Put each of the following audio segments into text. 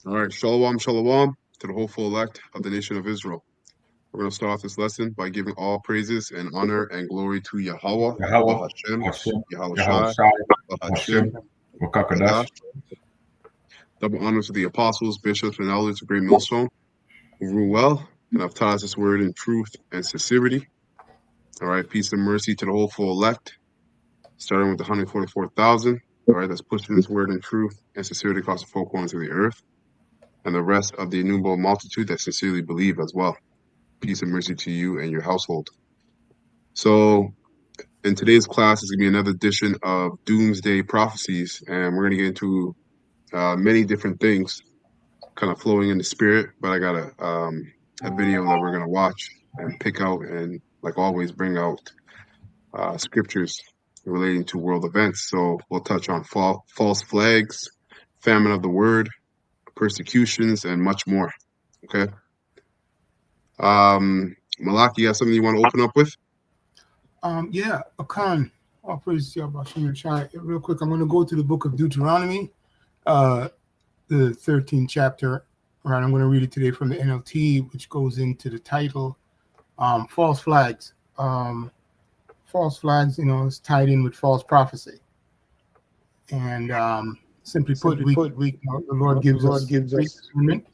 All right, shalom, shalom to the hopeful elect of the nation of Israel. We're going to start off this lesson by giving all praises and honor and glory to Yahweh, Yahweh, Bahashem, Hashem, Yahweh Yahushai, Shai, Bahashem, Hashem, Wakakadash. Kadash. Double honors to the apostles, bishops, and elders of Great Millstone who rule well and have taught us this word in truth and sincerity. All right, peace and mercy to the hopeful elect, starting with the 144,000. All right, that's pushing this word in truth and sincerity across the four corners of the earth, and the rest of the innumerable multitude that sincerely believe as well. Peace and mercy to you and your household. So in today's class is going to be another edition of Doomsday Prophecies, and we're going to get into many different things kind of flowing in the spirit, but I got a video that we're going to watch and pick out and, like always, bring out scriptures relating to world events. So we'll touch on false flags, famine of the word, persecutions, and much more. Okay. Malak, you have something you want to open up with? Yeah, Akan. All praise to Yahweh Hashem Shai. Real quick, I'm going to go to the book of Deuteronomy, the 13th chapter. All right, I'm going to read it today from the NLT, which goes into the title, false flags. False flags, is tied in with false prophecy. And simply put, the Lord gives us discernment.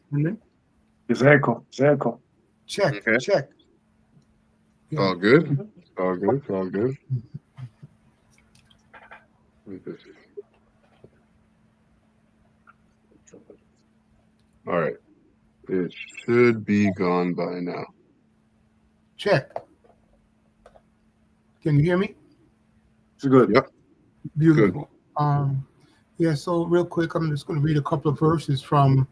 Exactly. Check. Yeah. All good. All good. All right. It should be gone by now. Check. Can you hear me? It's good. Yep. Beautiful. Good. So real quick, I'm just going to read a couple of verses from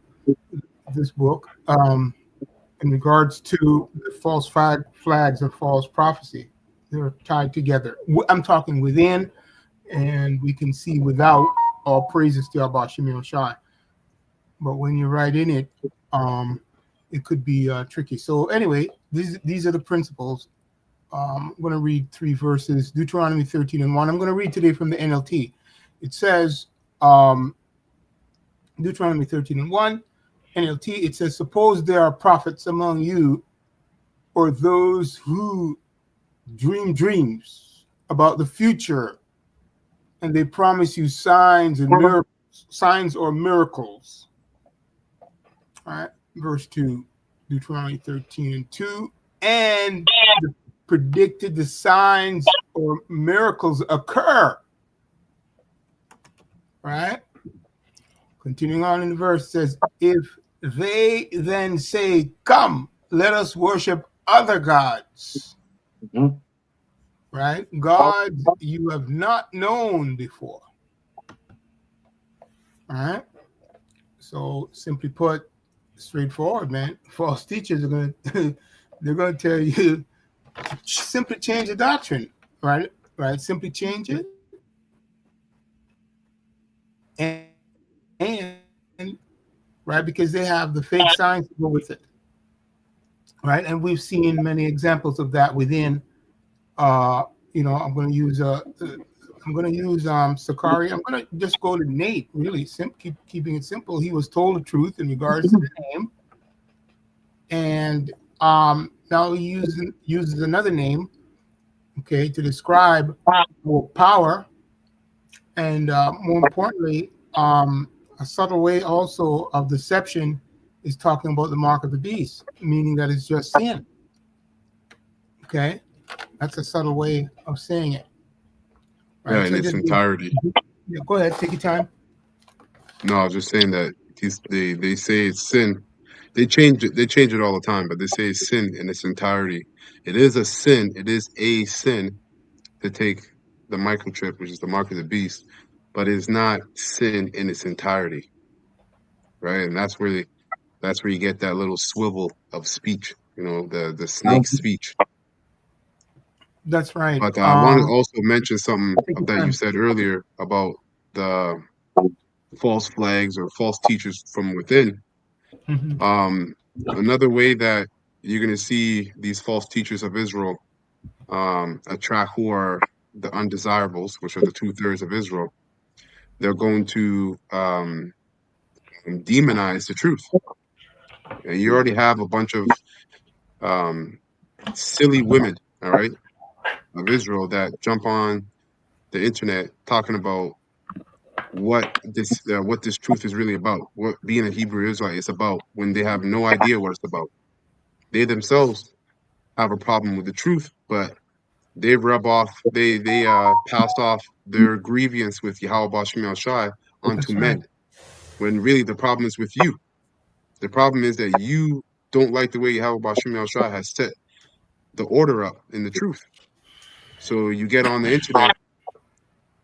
this book in regards to the false flags and false prophecy. They're tied together. I'm talking within, and we can see without. All praises to Abba Shemir Shai. But when you're right in it, it could be tricky. So anyway, these are the principles. I'm going to read 3 verses, Deuteronomy 13 and 1. I'm going to read today from the NLT. It says, Deuteronomy 13 and 1, NLT, it says, suppose there are prophets among you, or those who dream dreams about the future, and they promise you signs or miracles. All right, verse 2, Deuteronomy 13 and 2, and predicted the signs or miracles occur. Right? Continuing on in the verse says, if they then say, come, let us worship other gods. Mm-hmm. Right? Gods you have not known before. All right? So simply put, straightforward, man. False teachers are going to they're going to tell you simply change the doctrine, right? Simply change it, and right, because they have the fake signs to go with it, right? And we've seen many examples of that within. I'm going to use Sakari. I'm going to just go to Nate. Really, keeping it simple. He was told the truth in regards to the name, and now he uses another name, okay, to describe more power, and more importantly, a subtle way also of deception is talking about the mark of the beast, meaning that it's just sin. Okay, that's a subtle way of saying it. Right? Yeah, in its entirety. Yeah, go ahead, take your time. No, I was just saying that they say it's sin. They change it all the time, but they say it's sin in its entirety. It is a sin. It is a sin to take the microchip, which is the mark of the beast, but it's not sin in its entirety, right? And that's where you get that little swivel of speech, the snake speech. That's right. But I want to also mention something that you said earlier about the false flags or false teachers from within. Mm-hmm. Another way that you're going to see these false teachers of Israel attract who are the undesirables, which are the 2/3 of Israel. They're going to and demonize the truth. And you already have a bunch of silly women, all right, of Israel that jump on the internet talking about what this truth is really about, what being a Hebrew Israelite is about, when they have no idea what it's about. They themselves have a problem with the truth, but they pass off their grievance with Yahweh Bashim Shai onto That's right. men, when really the problem is with you. The problem is that you don't like the way Yahweh Bashim Shai has set the order up in the truth. So you get on the internet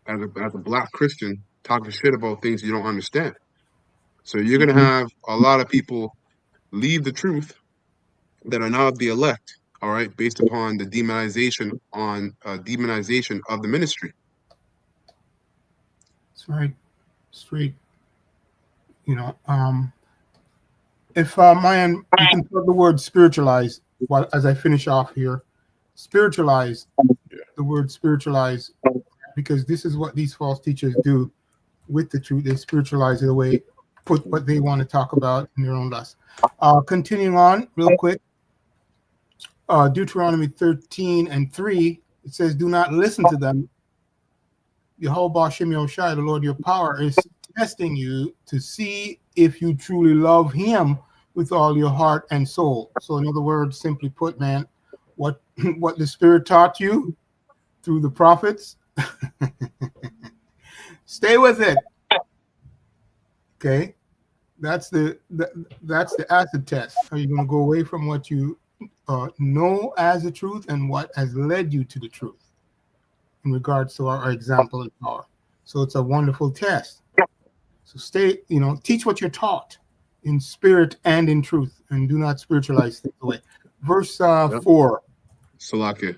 as a black Christian talking shit about things you don't understand. So you're gonna have a lot of people leave the truth that are now of the elect, all right, based upon the demonization of the ministry. That's right. Straight. You know, if Mayan, you can put the word spiritualize while as I finish off here. Spiritualize, the word spiritualize, because this is what these false teachers do with the truth. They spiritualize it away, put what they want to talk about in their own lust. Continuing on real quick, Deuteronomy 13:3, it says, do not listen to them. Yehovah Shem Yoshai, the Lord your power, is testing you to see if you truly love him with all your heart and soul. So in other words, simply put, man, what the Spirit taught you through the prophets, stay with it. Okay, that's the acid test. Are you going to go away from what you know as the truth and what has led you to the truth in regards to our example and power? So it's a wonderful test. So stay, teach what you're taught in spirit and in truth, and do not spiritualize things away. Verse 4. Salaki.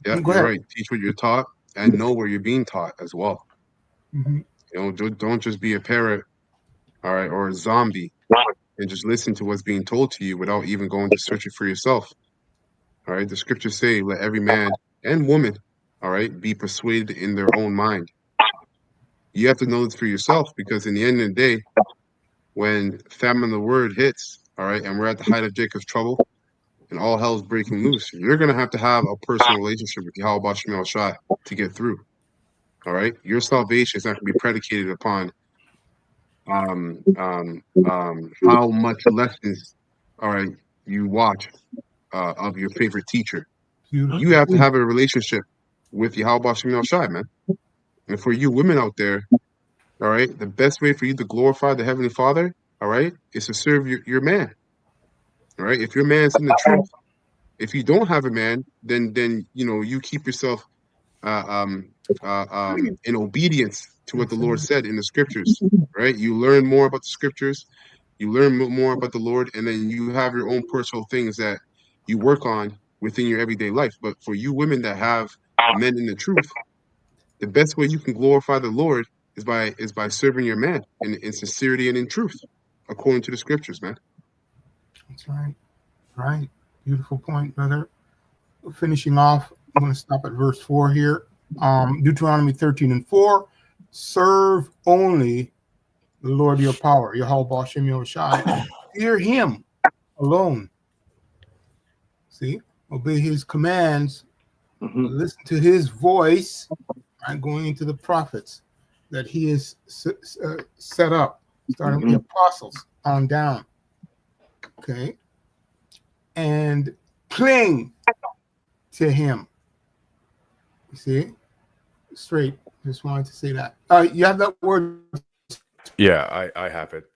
Yeah, Go you're ahead. right. Teach what you're taught and know where you're being taught as well. Mm-hmm. Don't just be a parrot, all right, or a zombie and just listen to what's being told to you without even going to search it for yourself. All right, the scriptures say, let every man and woman, all right, be persuaded in their own mind. You have to know this for yourself, because in the end of the day, when famine the word hits, all right, and we're at the height of Jacob's trouble and all hell's breaking loose, you're going to have a personal relationship with Yahweh Bashim Shai to get through. All right, your salvation is not going to be predicated upon how much lessons, all right, you watch of your favorite teacher. Beautiful. You have to have a relationship with Yahweh Bashim Shai, man. And for you women out there, all right, the best way for you to glorify the Heavenly Father, all right, is to serve your man. All right, if your man's in the truth, if you don't have a man, then you keep yourself in obedience to what the Lord said in the scriptures. Right, you learn more about the scriptures, you learn more about the Lord, and then you have your own personal things that you work on within your everyday life. But for you women that have men in the truth, the best way you can glorify the Lord is by serving your man in sincerity and in truth, according to the scriptures, man. That's right. Right. Beautiful point, brother. Finishing off, I'm going to stop at verse 4 here. Deuteronomy 13:4. Serve only the Lord your power, Yehovah Shem Yoshai. Fear him alone. See? Obey his commands. Listen to his voice. Right? Going into the prophets that he has set up, starting with the apostles on down. Okay. And cling to him. You see? Straight. Just wanted to say that. You have that word. Yeah, I have it.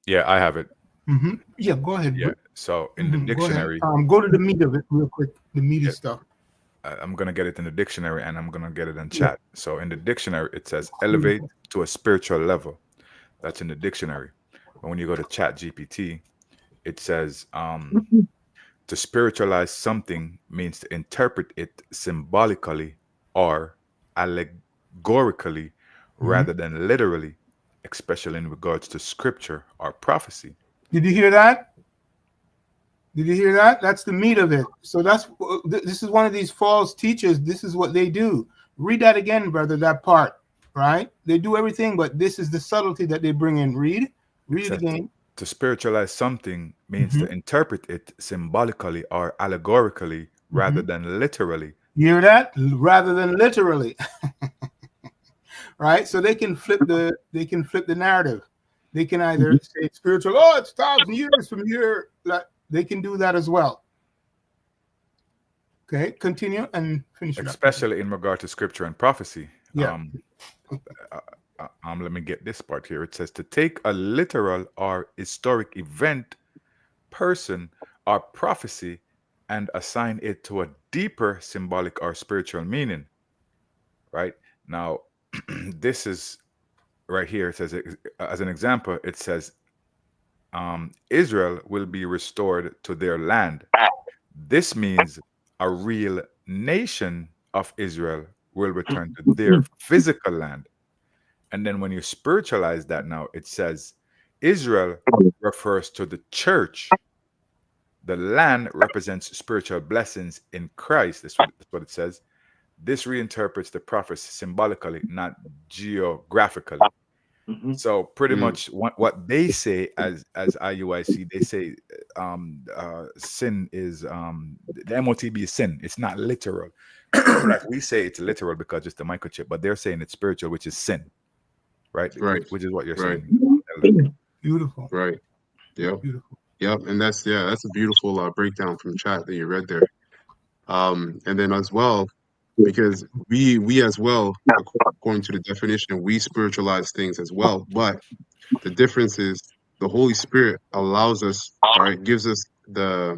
Yeah, I have it. Mm-hmm. Yeah, go ahead. Yeah. So in the dictionary, go to the meat of it real quick. The meaty stuff. I'm gonna get it in the dictionary, and I'm gonna get it in chat. So in the dictionary, it says elevate to a spiritual level. That's in the dictionary. But when you go to Chat GPT, it says to spiritualize something means to interpret it symbolically or allegorically rather than literally, especially in regards to scripture or prophecy. Did you hear that? Did you hear that? That's the meat of it. So this is one of these false teachers. This is what they do. Read that again, brother, that part, right? They do everything, but this is the subtlety that they bring in. Read it says again. to spiritualize something means to interpret it symbolically or allegorically rather than literally. You hear that? Rather than literally. Right? So they can flip the narrative. They can either say it's spiritual, oh, it's 1,000 years from here. They can do that as well. Okay, continue and finish it up. Especially in regard to scripture and prophecy. Yeah. Let me get this part here. It says to take a literal or historic event, person, or prophecy and assign it to a deeper symbolic or spiritual meaning. Right? Now, this is right here. It says, as an example, it says, Israel will be restored to their land. This means a real nation of Israel will return to their physical land. And then when you spiritualize that now, it says Israel refers to the church. The land represents spiritual blessings in Christ. That's what it says. This reinterprets the prophecy symbolically, not geographically. So pretty much what they say as IUIC, they say sin is the MOTB is sin. It's not literal. Like we say it's literal because it's the microchip, but they're saying it's spiritual, which is sin. Right? Which is what you're saying. Beautiful. Right. Yep. Beautiful. Yep. And that's a beautiful breakdown from chat that you read there. And then as well, because we as well, according to the definition, we spiritualize things as well. But the difference is the Holy Spirit allows us, right, gives us the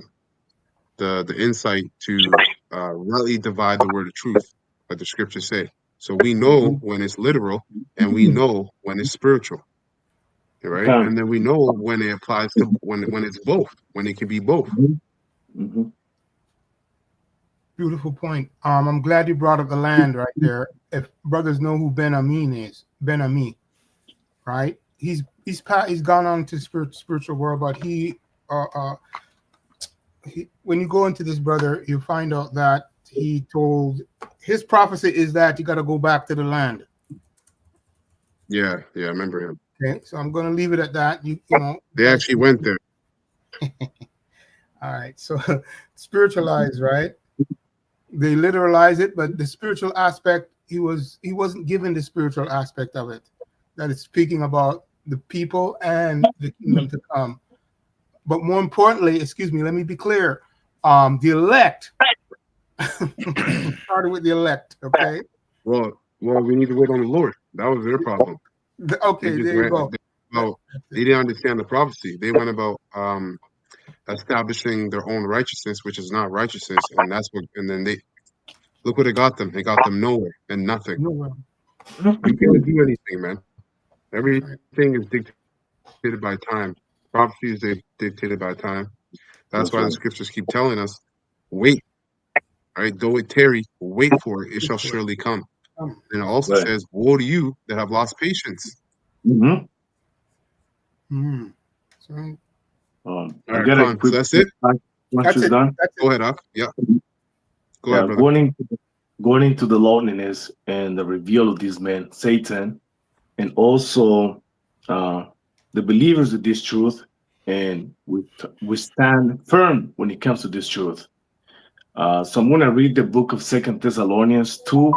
insight to rightly divide the word of truth, like the scriptures say. So we know when it's literal, and we know when it's spiritual, right? And then we know when it applies to when it's both, when it can be both. Beautiful point. I'm glad you brought up the land right there. If brothers know who Ben Amin is, Ben Ami, right? He's gone on to spiritual world, but he when you go into this brother, you find out that he told his prophecy is that you got to go back to the land. Yeah, I remember him. Okay, so I'm going to leave it at that. You know, they actually went there. All right, so spiritualize, right? They literalize it, but the spiritual aspect, he wasn't given the spiritual aspect of it. That is speaking about the people and the kingdom to come. But more importantly, excuse me, let me be clear. The elect started with the elect, okay? Well, we need to wait on the Lord. That was their problem. Okay, there you go. They didn't understand the prophecy. They went about establishing their own righteousness, which is not righteousness, and that's what. And then they look what it got them. It got them nowhere and nothing. Nowhere. You can't do anything, man. Everything is dictated by time. Prophecies are dictated by time. That's why the scriptures keep telling us, wait. All right, though it tarry, wait for it; it shall surely come. And it also says, "Woe to you that have lost patience." Sorry. All right, Con, so that's it. Once you're done, go ahead, Ak. Yeah. Go ahead, brother. Going into the loneliness and the reveal of this man, Satan, and also the believers of this truth, and we stand firm when it comes to this truth. So I'm going to read the book of 2 Thessalonians 2,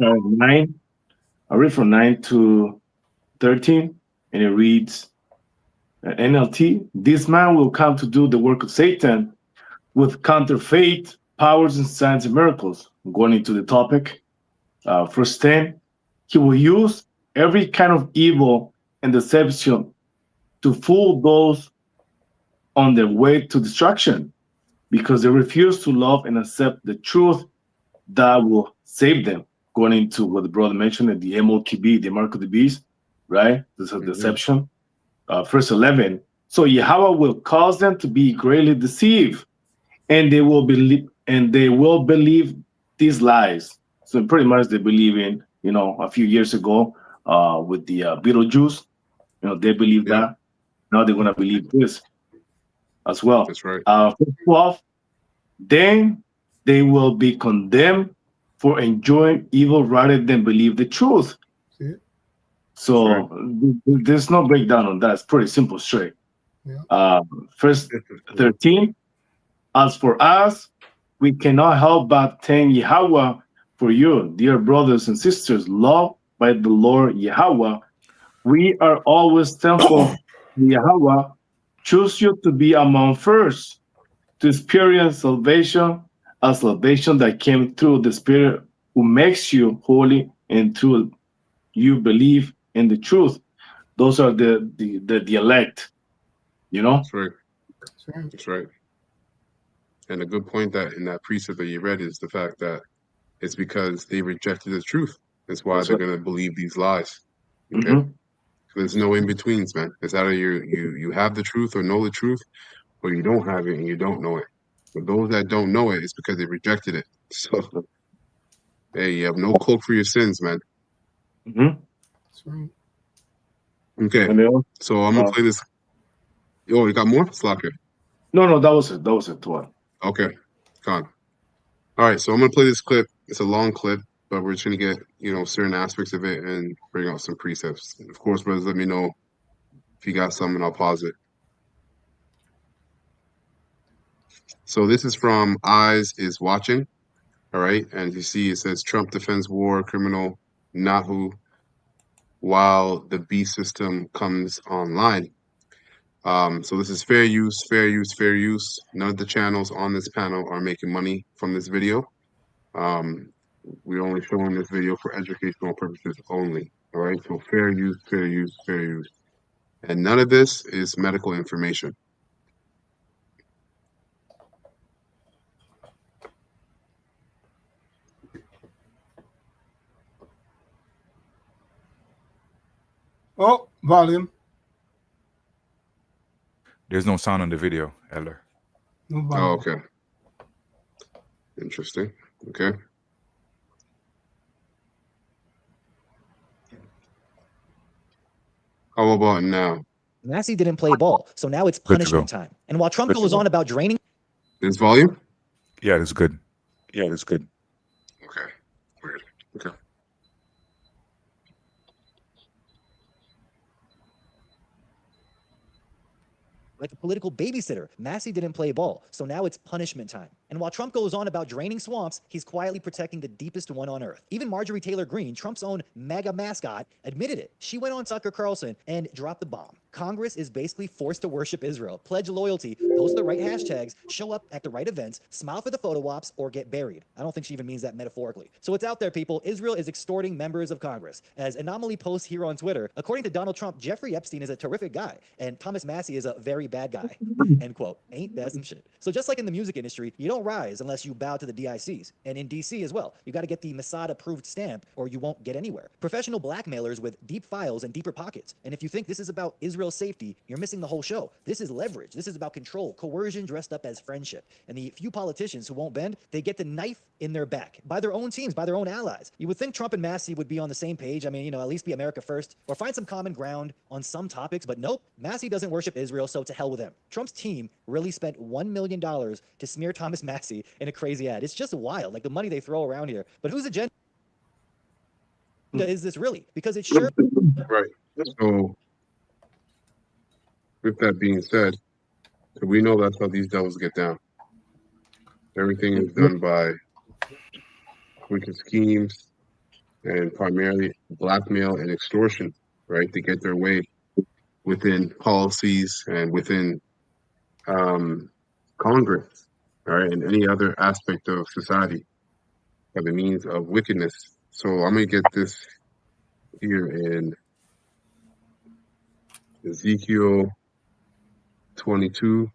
9. I read from 9 to 13, and it reads, NLT, this man will come to do the work of Satan with counterfeit powers and signs and miracles. Going into the topic, verse 10, he will use every kind of evil and deception to fool those on their way to destruction, because they refuse to love and accept the truth that will save them. Going into what the brother mentioned, the MOTB, the mark of the beast, right? This is deception. Verse 11. So Yahweh will cause them to be greatly deceived, and they will believe these lies. So pretty much they believe in, a few years ago with the Beetlejuice, they believe that. Now they're going to believe this as well. That's right. Verse 12. Then they will be condemned for enjoying evil rather than believe the truth. So there's no breakdown on that. It's pretty simple, straight. Yeah. Verse 13. As for us, we cannot help but thank Yahweh for you, dear brothers and sisters, loved by the Lord Yahweh. We are always thankful Yahweh choose you to be among first to experience salvation, a salvation that came through the Spirit who makes you holy and through you believe in the truth. Those are the elect, you know? That's right. That's right. And a good point that in that precept that you read is the fact that it's because they rejected the truth. That's why they're going to believe these lies. Okay. Mm-hmm. There's no in betweens, man. It's either you have the truth or know the truth, or you don't have it and you don't know it. But those that don't know it, it's because they rejected it. So, hey, you have no cloak for your sins, man. Mm-hmm. That's right. Okay. And they also, So I'm gonna play this. Oh, you got more? Slacker. no, that was it. That was it. One. Okay. Gone. All right, so I'm gonna play this clip. It's a long clip, but we're just gonna get certain aspects of it and bring out some precepts. And of course, brothers, let me know if you got something. I'll pause it. So this is from Eyes is Watching. All right, and you see it says Trump defends war criminal Nahu while the B system comes online. So this is fair use, fair use, fair use. None of the channels on this panel are making money from this video. We're only showing this video for educational purposes only. All right, so fair use, fair use, fair use. And none of this is medical information. Oh, volume. There's no sound on the video, Eller. No Oh, volume. okay. Interesting. Okay. How about now? Massey didn't play ball, so now it's Good to punishment go. time. And while Trump Good to goes go. on about draining This volume? Yeah, that's good. Yeah, that's good. Okay. Weird. Okay. like a political babysitter, Massey didn't play ball, so now it's punishment time. And while Trump goes on about draining swamps, he's quietly protecting the deepest one on earth. Even Marjorie Taylor Greene, Trump's own MAGA mascot, admitted it. She went on Tucker Carlson and dropped the bomb. Congress is basically forced to worship Israel, pledge loyalty, post the right hashtags, show up at the right events, smile for the photo ops, or get buried. I don't think she even means that metaphorically. So it's out there, people. Israel is extorting members of Congress. As Anomaly posts here on Twitter, according to Donald Trump, Jeffrey Epstein is a terrific guy, and Thomas Massey is a very bad guy. End quote. Ain't that some shit? So just like in the music industry, you don't rise unless you bow to the DICs. And in DC as well, you got to get the Mossad approved stamp or you won't get anywhere. Professional blackmailers with deep files and deeper pockets. And if you think this is about Israel's safety, you're missing the whole show. This is leverage. This is about control, coercion dressed up as friendship. And the few politicians who won't bend, they get the knife in their back by their own teams, by their own allies. You would think Trump and Massey would be on the same page. I mean, at least be America first or find some common ground on some topics, but nope. Massey doesn't worship Israel, so to hell with him. Trump's team really spent $1 million to smear Thomas Massey in a crazy ad. It's just wild, like the money they throw around here. But whose agenda is this really? Because it's sure. Right. So, with that being said, we know that's how these devils get down. Everything is done by wicked schemes and primarily blackmail and extortion, right, to get their way within policies and within Congress, all right, and any other aspect of society by the means of wickedness. So I'm going to get this here in Ezekiel 22.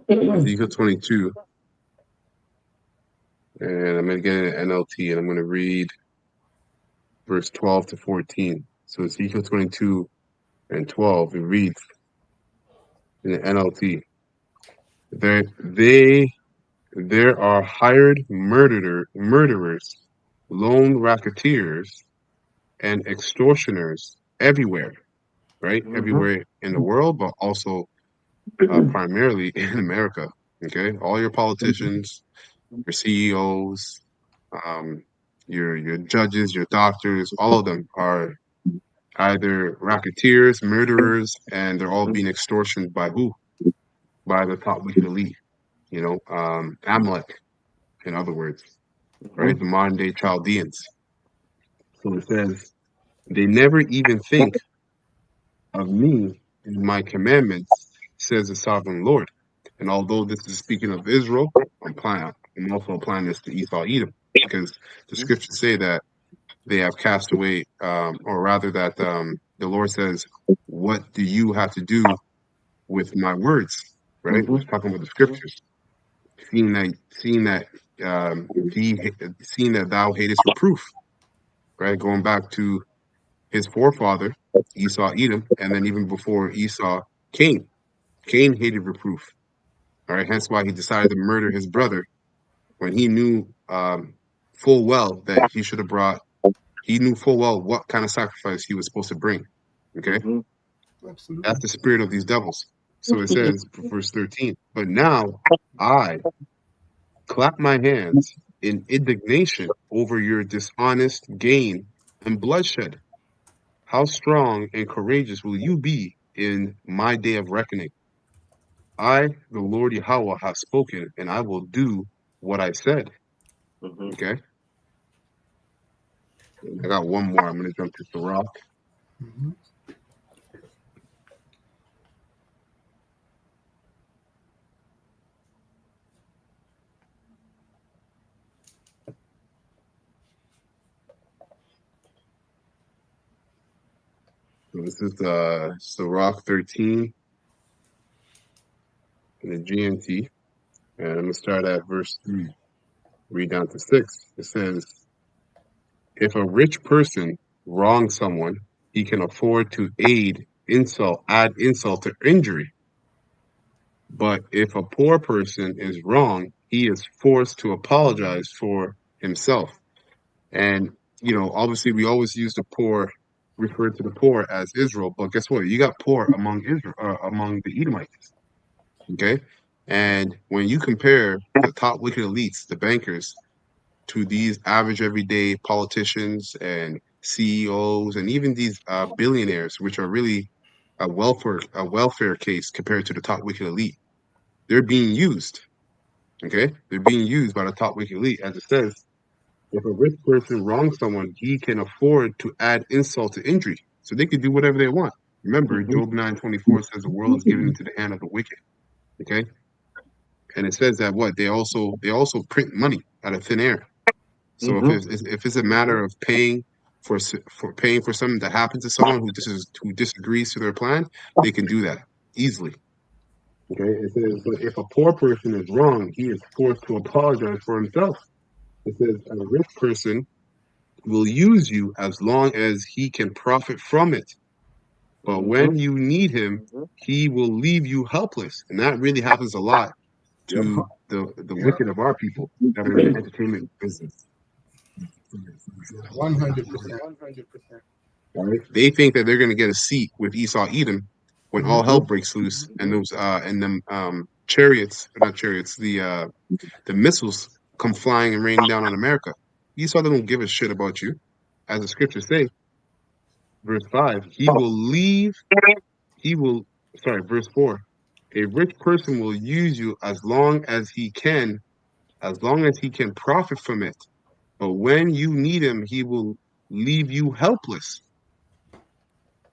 Ezekiel 22. And I'm going to get it in NLT, and I'm going to read verse 12 to 14. So Ezekiel 22 and 12, it reads in the NLT, there are hired murderers, lone racketeers, and extortioners everywhere, right? Everywhere in the world, but also primarily in America. Okay, all your politicians, your CEOs, your judges, your doctors, all of them are either racketeers, murderers, and they're all being extortioned by who? By the top wicked elite. Amalek, in other words, right? The modern day Chaldeans. So it says, they never even think of me and my commandments, says the sovereign Lord. And although this is speaking of Israel, I'm also applying this to Esau Edom, because the scriptures say that they have cast away, or rather that the Lord says, what do you have to do with my words? Right? We're talking about the scriptures. Seeing that seeing that thou hatest reproof, right? Going back to his forefather, Esau Edom, and then even before Esau, Cain. Cain hated reproof. All right, hence why he decided to murder his brother when he knew full well that he should have brought. He knew full well what kind of sacrifice he was supposed to bring. Okay, Absolutely. that's the spirit of these devils. So it says, verse 13. But now I clap my hands in indignation over your dishonest gain and bloodshed. How strong and courageous will you be in my day of reckoning? I, the Lord Yahweh, have spoken, and I will do what I said. Okay? I got one more. I'm going to jump to the rock. Mhm. So this is the rock 13 in the GMT. And I'm going to start at verse 3, read down to 6. It says, if a rich person wrongs someone, he can afford to add insult to injury. But if a poor person is wrong, he is forced to apologize for himself. And, obviously we always use the poor, refer to the poor as Israel, but guess what? You got poor among Israel, among the Edomites. Okay. And when you compare the top wicked elites, the bankers, to these average everyday politicians and CEOs and even these billionaires, which are really a welfare case compared to the top wicked elite, they're being used. Okay, they're being used by the top wicked elite, as it says. If a rich person wrongs someone, he can afford to add insult to injury, so they can do whatever they want. Remember, Job 9:24 says the world is given into the hand of the wicked. Okay, and it says that what they also print money out of thin air. So if it's a matter of paying for something that happened to someone who disagrees to their plan, they can do that easily. Okay, it says, but if a poor person is wrong, he is forced to apologize for himself. It says a rich person will use you as long as he can profit from it. But when you need him, he will leave you helpless. And that really happens a lot to the wicked of our people that are in the entertainment business. 100%. Right? They think that they're going to get a seat with Esau Edom when all hell breaks loose and those and them not chariots, the missiles come flying and raining down on America. Esau don't give a shit about you. As the scriptures say, verse 5, verse 4, a rich person will use you as long as he can profit from it. But when you need him, he will leave you helpless.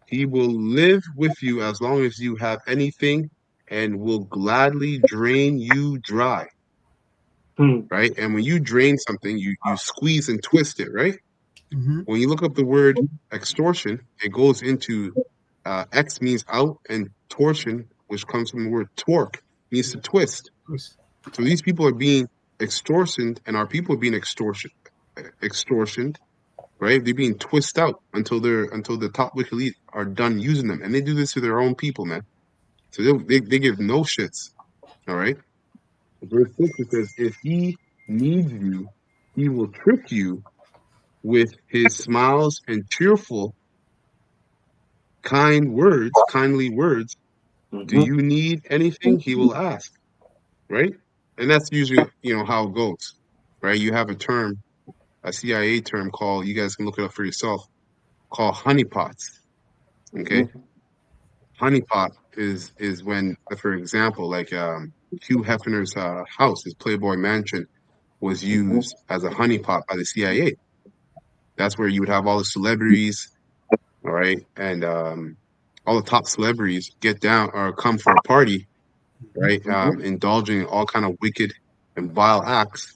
He will live with you as long as you have anything and will gladly drain you dry. Right? And when you drain something, you squeeze and twist it, right? Mhm. When you look up the word extortion, it goes into X means out, and torsion, which comes from the word torque, means to twist. So these people are being extortioned, and our people are being extortioned, right? They're being twisted out until the top wicked elite are done using them, and they do this to their own people, man. So they give no shits. All right. Verse 6, it says, if he needs you, he will trick you with his smiles and cheerful, kindly words. Do you need anything? He will ask. Right? And that's usually, how it goes, right? You have a term, a CIA term called, you guys can look it up for yourself, called honeypots. Okay. Honeypot is when, for example, like Hugh Hefner's house, his Playboy mansion, was used as a honeypot by the CIA. That's where you would have all the celebrities, all right, and all the top celebrities get down or come for a party, right, indulging in all kind of wicked and vile acts,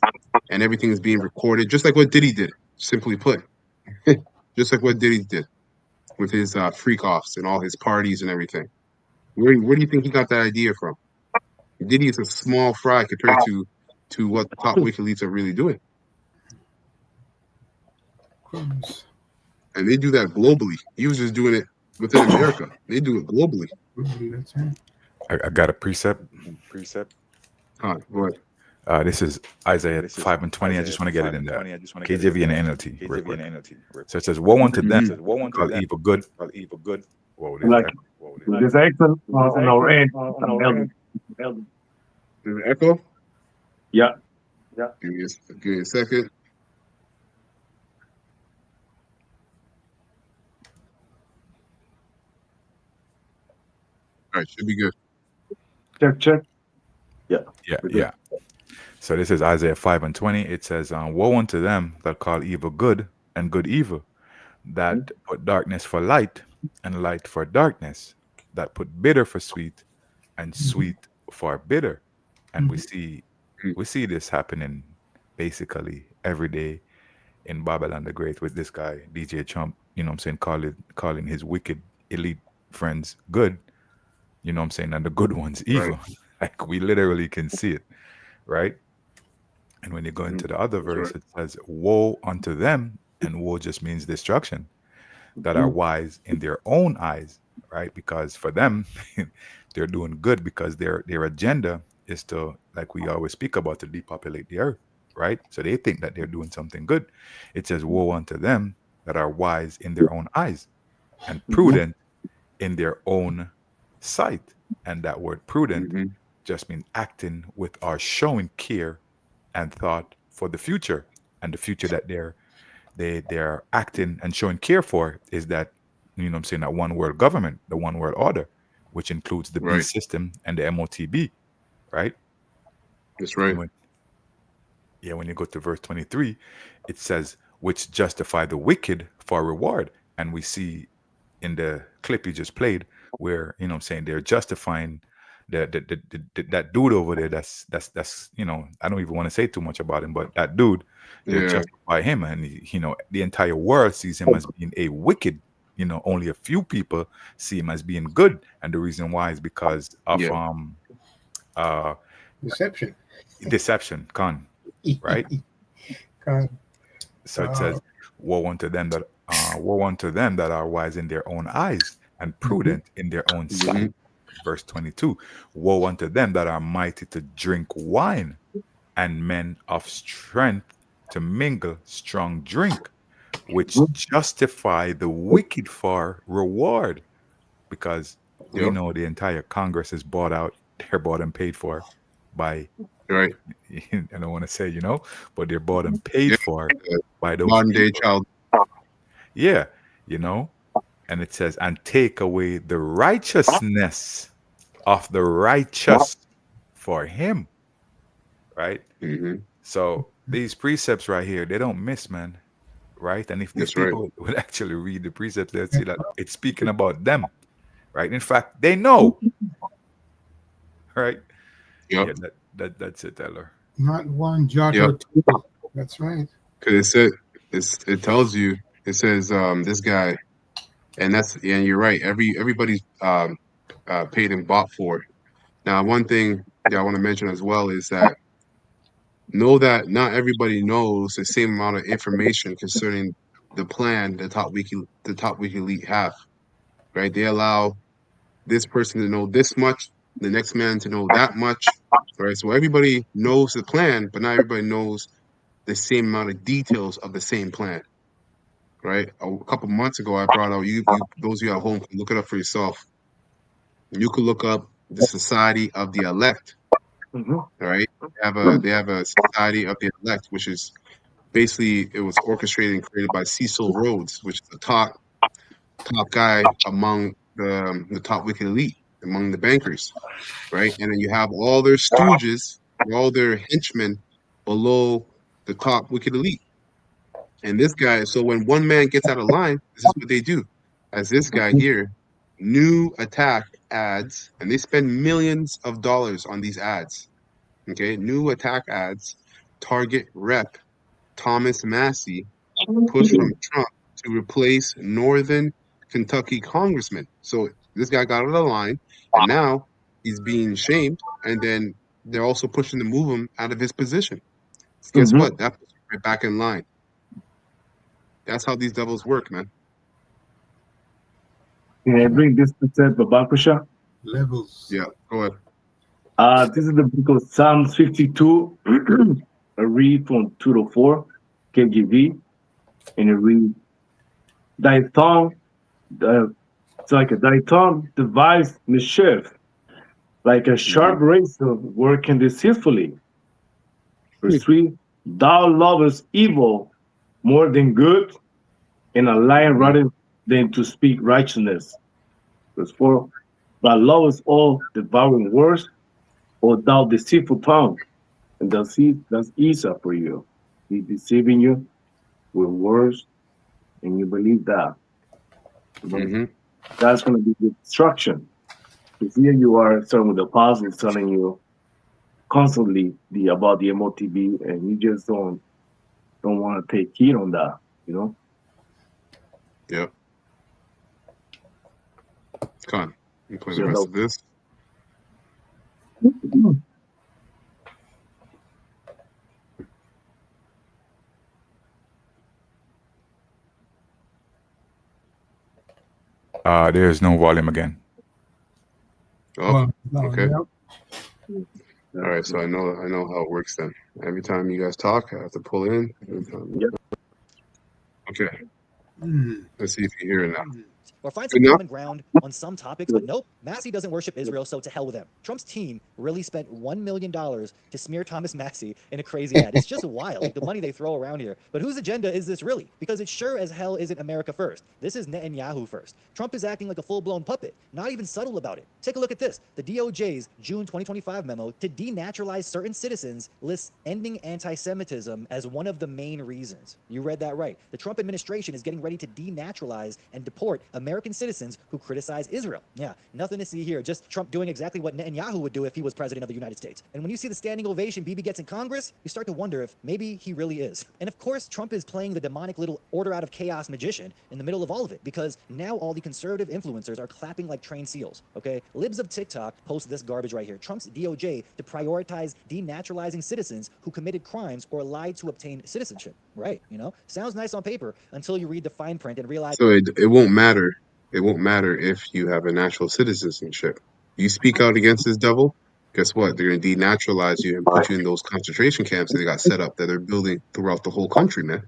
and everything is being recorded, just like what Diddy did. Simply put, just like what Diddy did with his freak offs and all his parties and everything. Where do you think he got that idea from? Diddy is a small fry compared to what the top wicked elites are really doing, Crumbs. and they do that globally. He was just doing it within America. They do it globally. That's right. I got a precept. But This is Isaiah 5 and 20. I just want to get it in there. KJV and NLT. Real quick. So it says, woe unto them that call evil good. Whoa, Like there's accent on our end. there's an echo. Yeah. Give me a second. All right, should be good. Check. Yeah. So this is Isaiah 5 and 20. It says, woe unto them that call evil good and good evil, that put darkness for light and light for darkness, that put bitter for sweet and sweet for bitter. And we see this happening basically every day in Babylon the Great with this guy, DJ Trump, calling his wicked elite friends good, and the good ones evil. Right. Like we literally can see it, right? And when you go into the other verse, it says, woe unto them, and woe just means destruction, that are wise in their own eyes, right? Because for them, they're doing good because their agenda is to, like we always speak about, to depopulate the earth, right? So they think that they're doing something good. It says, woe unto them that are wise in their own eyes and prudent in their own sight. And that word prudent just means acting with or showing care and thought for the future. And the future that they're acting and showing care for is that, that one world government, the one world order, which includes the Right. beast system and the MOTB, right? That's right. When you go to verse 23, it says, which justify the wicked for reward. And we see in the clip you just played where, they're justifying that dude over there. That's I don't even want to say too much about him, but that dude, they're justify him, and the entire world sees him as being a wicked. Only a few people see him as being good, and the reason why is because of deception, con, right? So it says, woe unto them that are wise in their own eyes and prudent in their own sight. Verse 22, woe unto them that are mighty to drink wine and men of strength to mingle strong drink, which justify the wicked for reward. Because we know the entire Congress is bought out, they're bought and paid for by, right. I don't want to say, but they're bought and paid for by those modern day people. child. Yeah, and it says, and take away the righteousness of the righteous for him, right? So these precepts right here, they don't miss, man, right? And if these people would actually read the precepts, they'd see that it's speaking about them, right? In fact, they know, right? Yep. Yeah, that's it, Tyler. Not one jot or two. That's right. Because it tells you, it says this guy, and you're right. Everybody's paid and bought for. Now, one thing that I want to mention as well is that know that not everybody knows the same amount of information concerning the plan the top wiki elite have. Right? They allow this person to know this much, the next man to know that much. Right? So everybody knows the plan, but not everybody knows the same amount of details of the same plan. Right? A couple months ago, I brought out you those of you at home can look it up for yourself. You could look up the Society of the Elect. All right, they have a society of the elect, which is basically it was orchestrated and created by Cecil Rhodes, which is the top guy among the top wicked elite among the bankers, right? And then you have all their stooges, all their henchmen below the top wicked elite. And this guy, so when one man gets out of line, this is what they do. As this guy here, new attack ads, and they spend millions of dollars on these ads. Okay, new attack ads target Rep Thomas Massey, push from Trump to replace Northern Kentucky congressman. So this guy got out of the line, and now he's being shamed, and then they're also pushing to move him out of his position. So guess what? That puts him right back in line. That's how these devils work, man. Can I bring this to Babakusha? Levels. Yeah, go ahead. This is the book of Psalms 52. I read from 2 to 4, KJV, and I read, Thy tongue, it's like thy tongue devised mischief, like a sharp razor working deceitfully. Verse 3, Thou lovest evil more than good, and a lion rather than to speak righteousness. Verse 4, Thou lovest all devouring words, O thou deceitful tongue, and that's easy for you. He's deceiving you with words, and you believe that. That's going to be the destruction. Because here you are starting with the apostles telling you constantly about the MOTB, and you just don't want to take heed on that, you know? Yep. Come on. You play the rest of this. There's no volume again. Oh, okay. All right, so I know how it works then. Every time you guys talk, I have to pull in. Okay. Let's see if you hear it now. Or find some common ground on some topics, but nope, Massey doesn't worship Israel, so to hell with him. Trump's team really spent $1 million to smear Thomas Massey in a crazy ad. It's just wild, like the money they throw around here. But whose agenda is this really? Because it sure as hell isn't America first. This is Netanyahu first. Trump is acting like a full-blown puppet, not even subtle about it. Take a look at this. The DOJ's June 2025 memo to denaturalize certain citizens lists ending anti-Semitism as one of the main reasons. You read that right. The Trump administration is getting ready to denaturalize and deport American citizens who criticize Israel. Yeah, nothing to see here. Just Trump doing exactly what Netanyahu would do if he was president of the United States. And when you see the standing ovation Bibi gets in Congress, you start to wonder if maybe he really is. And of course, Trump is playing the demonic little order out of chaos magician in the middle of all of it, because now all the conservative influencers are clapping like trained seals, okay? Libs of TikTok post this garbage right here. Trump's DOJ to prioritize denaturalizing citizens who committed crimes or lied to obtain citizenship. Right, you know? Sounds nice on paper until you read the fine print and realize... So it won't matter. It won't matter if you have a natural citizenship. You speak out against this devil, guess what? They're going to denaturalize you and put you in those concentration camps that they got set up that they're building throughout the whole country, man.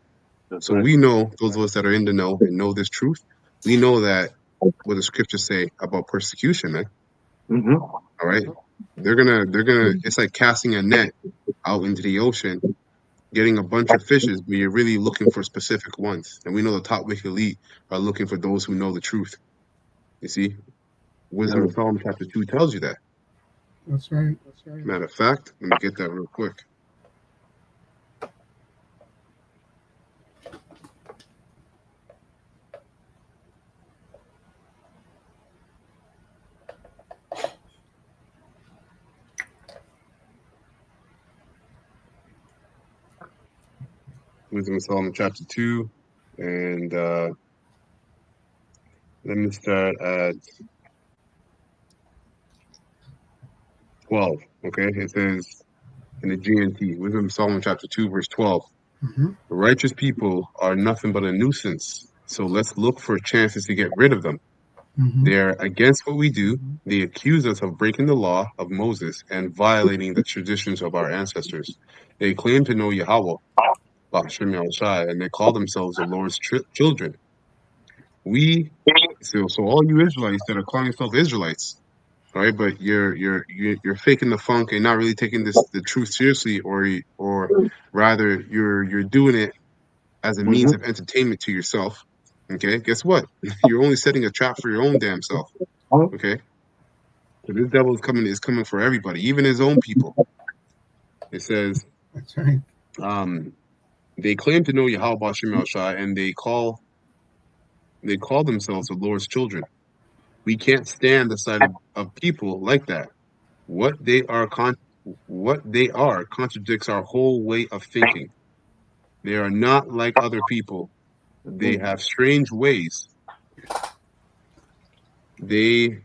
So we know, those of us that are in the know and know this truth, we know that what the scriptures say about persecution, man. All right? They're gonna, it's like casting a net out into the ocean, getting a bunch of fishes, but you're really looking for specific ones. And we know the top wicked elite are looking for those who know the truth. You see? Wisdom of Solomon chapter 2 tells you that. That's right. Matter of fact, let me get that real quick. Wisdom of Solomon chapter 2, and let me start at 12. Okay, it says in the GNT, Wisdom of Solomon chapter 2, verse 12. The righteous people are nothing but a nuisance, so let's look for chances to get rid of them. They're against what we do. They accuse us of breaking the law of Moses and violating the traditions of our ancestors. They claim to know Yahweh, and they call themselves the Lord's children. So all you Israelites that are calling yourselves Israelites, right? But you're faking the funk and not really taking the truth seriously, or rather you're doing it as a means of entertainment to yourself. Okay, guess what? You're only setting a trap for your own damn self. Okay, so this devil is coming for everybody, even his own people. It says, That's right. um, they claim to know Yahweh Shem Shai, and they call themselves the Lord's children. We can't stand the sight of people like that. What they are what they are contradicts our whole way of thinking. They are not like other people. They have strange ways. They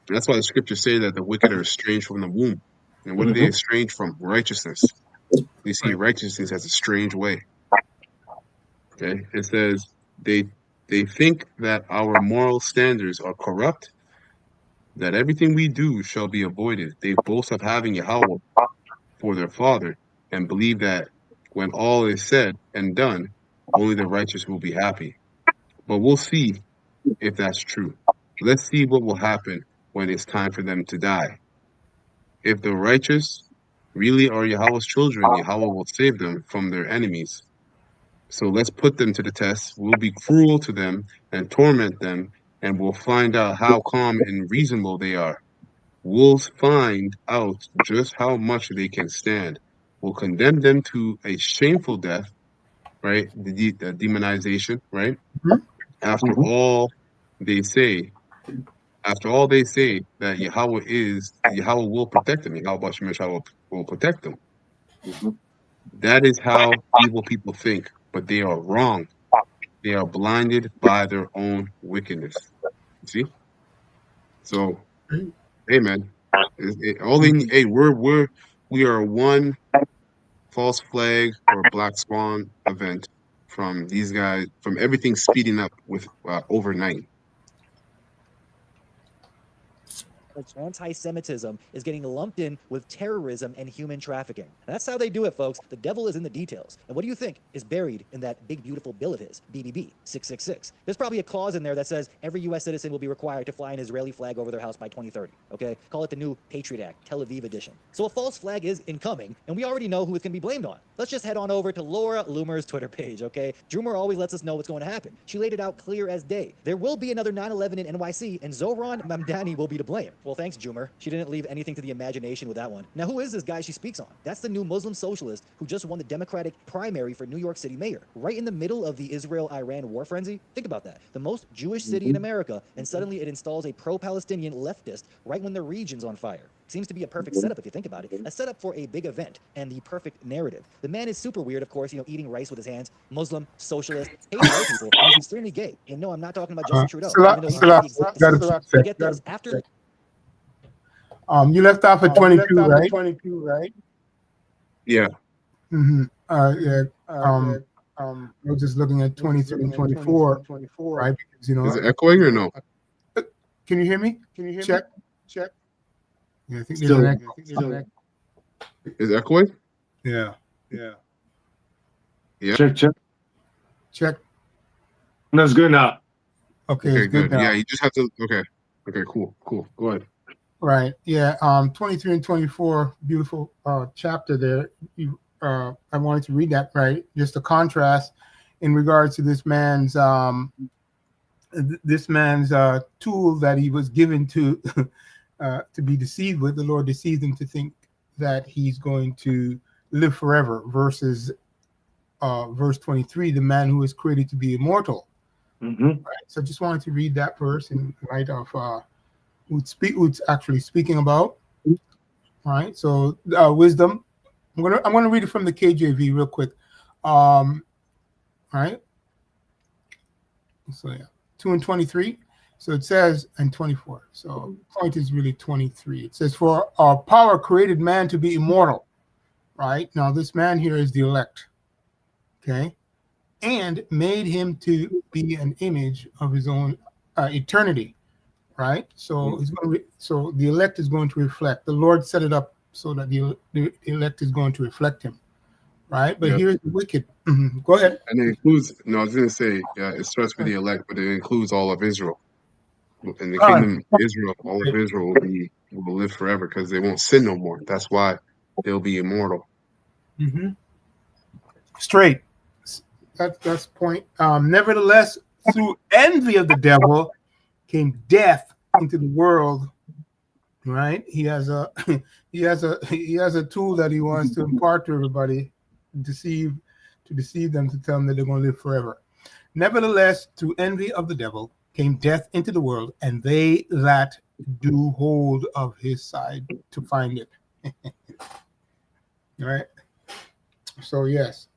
That's why the scriptures say that the wicked are estranged from the womb. And what are they estranged from? Righteousness. They see Right. righteousness as a strange way. Okay. It says they they think that our moral standards are corrupt, that everything we do shall be avoided. They boast of having Yahweh for their father, and believe that when all is said and done, only the righteous will be happy. But we'll see if that's true. Let's see what will happen when it's time for them to die. If the righteous really are Yahweh's children, Yahweh will save them from their enemies. So let's put them to the test. We'll be cruel to them and torment them, and we'll find out how calm and reasonable they are. We'll find out just how much they can stand. We'll condemn them to a shameful death, right? The demonization, right? Mhm. After all they say, After all they say that Yahweh will protect them. Yahweh Shemeshah will protect them. That is how evil people think, but they are wrong. They are blinded by their own wickedness. You see? So, hey, man, hey, we are one false flag or black swan event from these guys, from everything speeding up with overnight. Anti-Semitism is getting lumped in with terrorism and human trafficking. And that's how they do it, folks. The devil is in the details. And what do you think is buried in that big, beautiful bill of his, BBB 666? There's probably a clause in there that says every U.S. citizen will be required to fly an Israeli flag over their house by 2030, okay? Call it the new Patriot Act, Tel Aviv edition. So a false flag is incoming, and we already know who it's going to be blamed on. Let's just head on over to Laura Loomer's Twitter page, okay? Droomer always lets us know what's going to happen. She laid it out clear as day. There will be another 9/11 in NYC, and Zohran Mamdani will be to blame. Well, thanks, Jumer. She didn't leave anything to the imagination with that one. Now, who is this guy she speaks on? That's the new Muslim socialist who just won the Democratic primary for New York City mayor, right in the middle of the Israel-Iran war frenzy. Think about that. The most Jewish city in America, and suddenly it installs a pro-Palestinian leftist right when the region's on fire. Seems to be a perfect setup if you think about it. A setup for a big event and the perfect narrative. The man is super weird, of course, eating rice with his hands, Muslim, socialist, hates white people, and he's extremely gay. And no, I'm not talking about Justin Trudeau, even though he's the exact same. Get this, after... You left off at 22, right? 22, right? Yeah. Mm-hmm. Yeah. I was just looking at 23 and 24, right? Because, Is it echoing or no? Can you hear me? Check. Yeah, I think there's an echo. Is it echoing? Yeah. Check. That's good now. Okay, Okay, it's good now. Yeah, you just have to. Okay, cool. Go ahead. Right. Yeah. 23 and 24, beautiful chapter there. I wanted to read that, right? Just a contrast in regards to this man's tool that he was given to be deceived with. The Lord deceived him to think that he's going to live forever, versus verse 23, the man who is created to be immortal. Right. So I just wanted to read that verse in light of who's actually speaking about. All right. So wisdom. I'm gonna read it from the KJV real quick. All right. So yeah, 2 and 23. So it says, and 24. So point is really 23. It says, for our power created man to be immortal. Right. Now this man here is the elect. Okay. And made him to be an image of his own eternity. Right. So he's going to so the elect is going to reflect. The Lord set it up so that the elect is going to reflect him. Right. But here's the wicked. Go ahead. And it includes, no, I was going to say, it starts with the elect, but it includes all of Israel. In the kingdom of Israel, all of Israel will be will live forever because they won't sin no more. That's why they'll be immortal. Mm-hmm. Straight. That's point. Nevertheless, through envy of the devil came death into the world. Right? He has a he has a tool that he wants to impart to everybody, to deceive them, to tell them that they're going to live forever. Nevertheless, through envy of the devil came death into the world, and they that do hold of his side to find it. Right? So yes,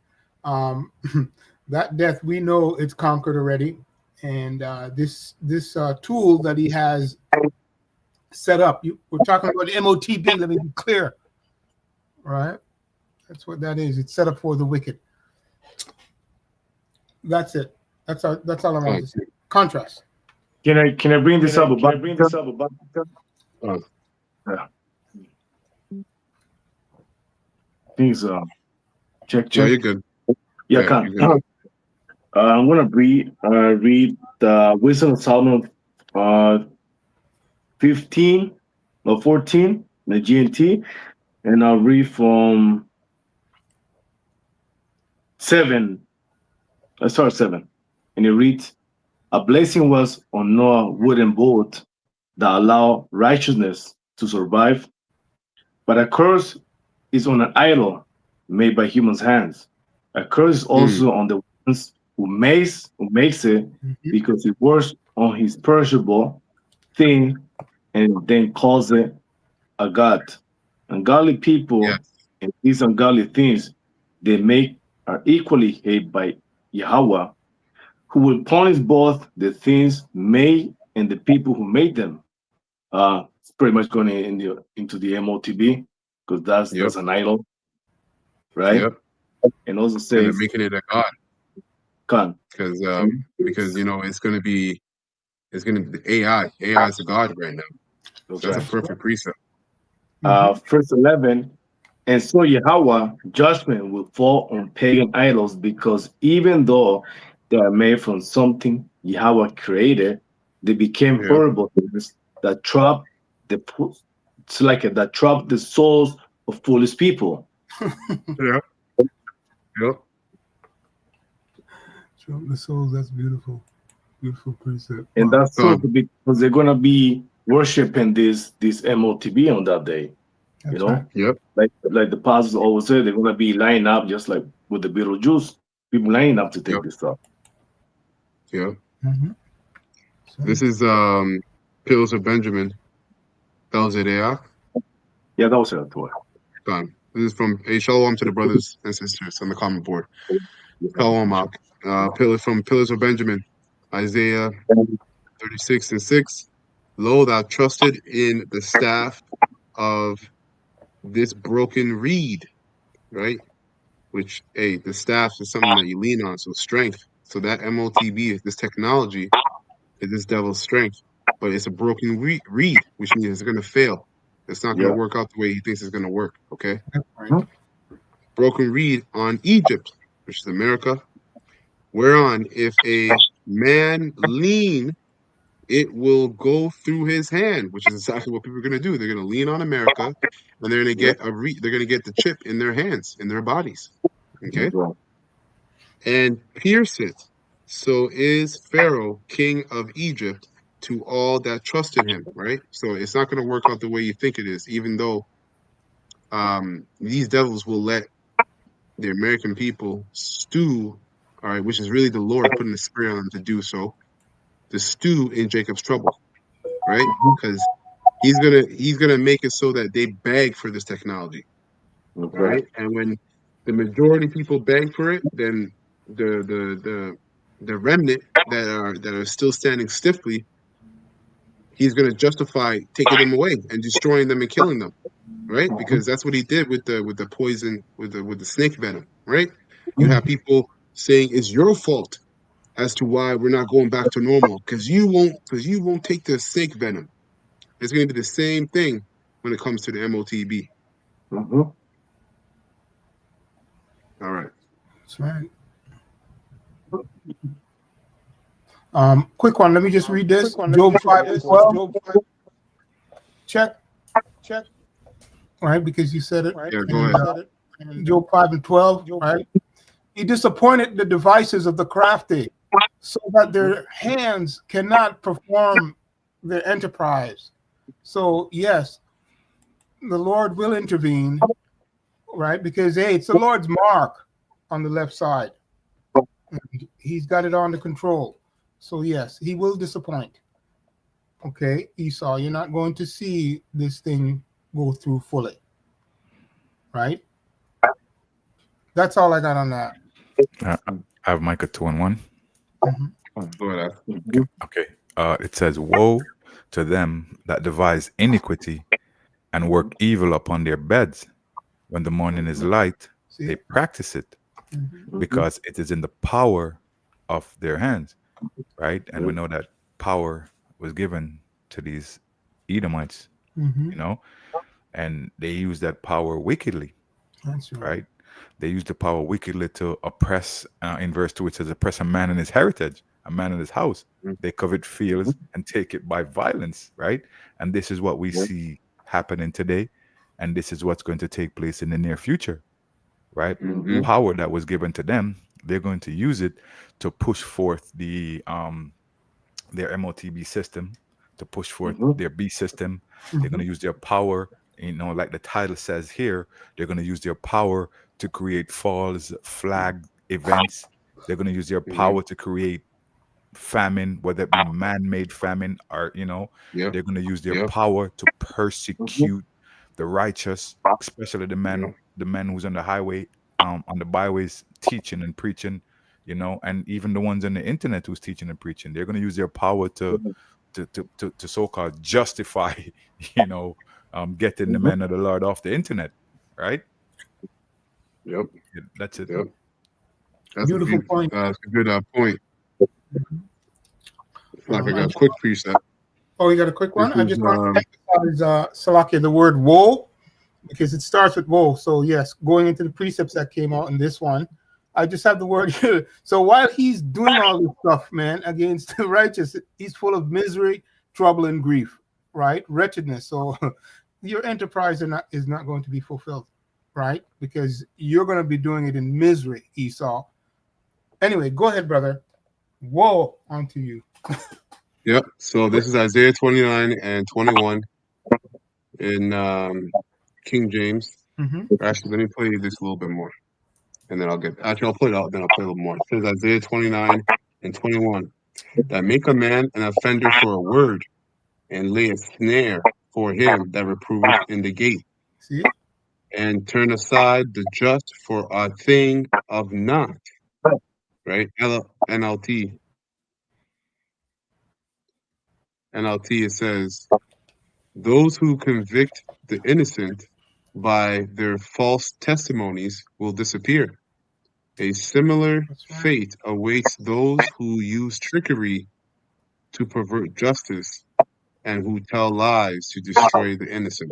that death, we know it's conquered already, and this tool that he has set up. We're talking about the MOTB. Let me be clear. Right? That's what that is. It's set up for the wicked. That's it. That's all I want to say. Contrast. Can I bring this up about? Yeah. Things check. Yeah, you're good. Yeah, Yeah, can. you're good. I'm gonna read the Wisdom of Solomon 15 or 14, the GNT, and I'll read from 7. Let's start 7. And it reads, a blessing was on Noah wooden boat that allow righteousness to survive, but a curse is on an idol made by human's hands. A curse is also on the ones who makes it, because it works on his perishable thing and then calls it a god. Ungodly people and these ungodly things they make are equally hated by Yahweh, who will punish both the things made and the people who made them. It's pretty much going into the MOTB, because that's an idol, right? Yep. And also And says, they're making it a god. Con. Because it's going to be AI. AI is a god right now. That's a perfect precept. Verse 11, and so Yahweh judgment will fall on pagan idols, because even though they are made from something Yahweh created, they became horrible things that trap that trap the souls of foolish people. Yep. Trap the souls. That's beautiful. Beautiful precept. And that's so because they're gonna be worshiping this MOTB on that day. That's right. Yep. Like the pastors always say, they're gonna be lining up just like with the Beetlejuice, people lining up to take this stuff. Yeah. Mm-hmm. This is Pillars of Benjamin. That was it, yeah? Yeah, that was it. This is from Shalom to the brothers and sisters on the comment board. Shalom, Pillars of Benjamin, Isaiah 36:6. Lo, thou trusted in the staff of this broken reed, right? Which, the staff is something that you lean on, so strength. So that MOTB, this technology, is this devil's strength. But it's a broken reed, which means it's going to fail. It's not going to work out the way he thinks it's going to work, okay? Right. Broken reed on Egypt, which is America, whereon if a man lean, it will go through his hand, which is exactly what people are going to do. They're going to lean on America, and they're going to get they're going to get the chip in their hands, in their bodies, okay? And pierce it. So is Pharaoh, king of Egypt, to all that trusted him, right? So it's not going to work out the way you think it is, even though these devils will let the American people stew, all right, which is really the Lord putting the spirit on them to do so, to stew in Jacob's trouble, right? Because he's gonna make it so that they beg for this technology, right? And when the majority of people beg for it, then the remnant that are still standing stiffly, he's gonna justify taking them away and destroying them and killing them, right? Because that's what he did with the poison, with the snake venom, right? You have people saying it's your fault as to why we're not going back to normal because you won't take the snake venom. It's going to be the same thing when it comes to the MOTB. All right. That's right. Quick one. Let me just read this. Job 5:12. Check. check, right? Because you said it. Yeah, go ahead. Job 5:12, right? He disappointed the devices of the crafty, so that their hands cannot perform their enterprise. So yes, the Lord will intervene, right? Because hey, it's the Lord's mark on the left side. And he's got it under control. So yes, he will disappoint. Okay, Esau, you're not going to see this thing go through fully, right? That's all I got on that. I have Micah 2:1. Go ahead. Okay. It says, "Woe to them that devise iniquity and work evil upon their beds. When the morning is light, See? they practice it, Mhm. because it is in the power of their hands." Right? And we know that power was given to these Edomites, Mhm. you know, and they use that power wickedly, That's right. right? They use the power wickedly to oppress. In verse 2, it says, "Oppress a man in his heritage, a man in his house. They covet fields and take it by violence," right? And this is what we see happening today. And this is what's going to take place in the near future, right? Mhm. Power that was given to them, they're going to use it to push forth their MOTB system, to push forth their B system. They're going to use their power, like the title says here, they're going to use their power to create false flag events. They're going to use their power to create famine, whether it be man-made famine or, Yep. they're going to use their Yep. power to persecute the righteous, especially the Yeah. men who's on the highway, on the byways, teaching and preaching, and even the ones on the internet who's teaching and preaching. They're going to use their power to so-called justify, getting the men of the Lord off the internet, right? Yep. Yeah, that's it. Yep. That's a Beautiful beautiful. point. That's a good point. It's like I got I a quick precept. Oh, you got a quick one? This I is just want to emphasize, Salakia, the word woe, because it starts with woe. So, yes, going into the precepts that came out in this one, I just have the word here. So, while he's doing all this stuff, man, against the righteous, he's full of misery, trouble, and grief, right? Wretchedness. So, your enterprise is not going to be fulfilled, right? Because you're going to be doing it in misery, Esau. Anyway, go ahead, brother. Woe unto you. Yep. So this is Isaiah 29 and 21 in King James. Mm-hmm. Actually, let me play this a little bit more, and then I'll play it out. Then I'll play a little more. It says Isaiah 29 and 21 that make a man an offender for a word, and lay a snare for him that reproveth in the gate, See? and turn aside the just for a thing of not. Right? NLT. NLT. It says, "Those who convict the innocent by their false testimonies will disappear. A similar That's right. fate awaits those who use trickery to pervert justice and who tell lies to destroy the innocent."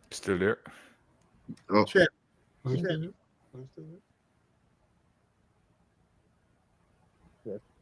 Still there? Oh, Check.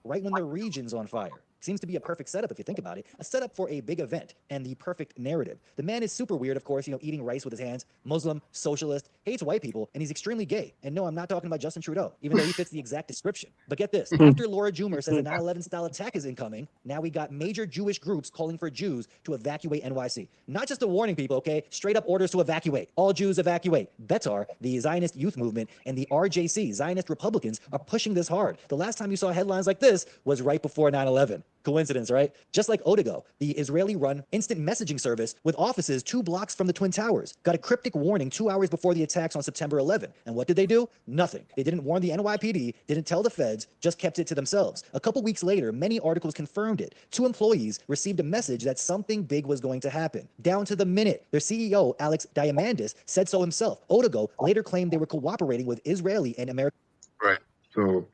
Right when the region's on fire. Seems to be a perfect setup if you think about it. A setup for a big event and the perfect narrative. The man is super weird, of course, eating rice with his hands, Muslim, socialist, hates white people, and he's extremely gay. And no, I'm not talking about Justin Trudeau, even though he fits the exact description. But get this, after Laura Joomer says a 9/11 style attack is incoming, now we got major Jewish groups calling for Jews to evacuate NYC. Not just a warning, people, okay? Straight up orders to evacuate. All Jews evacuate. Betar, the Zionist youth movement, and the RJC, Zionist Republicans, are pushing this hard. The last time you saw headlines like this was right before 9/11. Coincidence, right? Just like Odago, the Israeli-run instant messaging service with offices 2 blocks from the Twin Towers, got a cryptic warning 2 hours before the attacks on September 11. And what did they do? Nothing. They didn't warn the NYPD, didn't tell the feds, just kept it to themselves. A couple weeks later, many articles confirmed it. 2 employees received a message that something big was going to happen. Down to the minute, their CEO, Alex Diamandis, said so himself. Odago later claimed they were cooperating with Israeli and American. right. So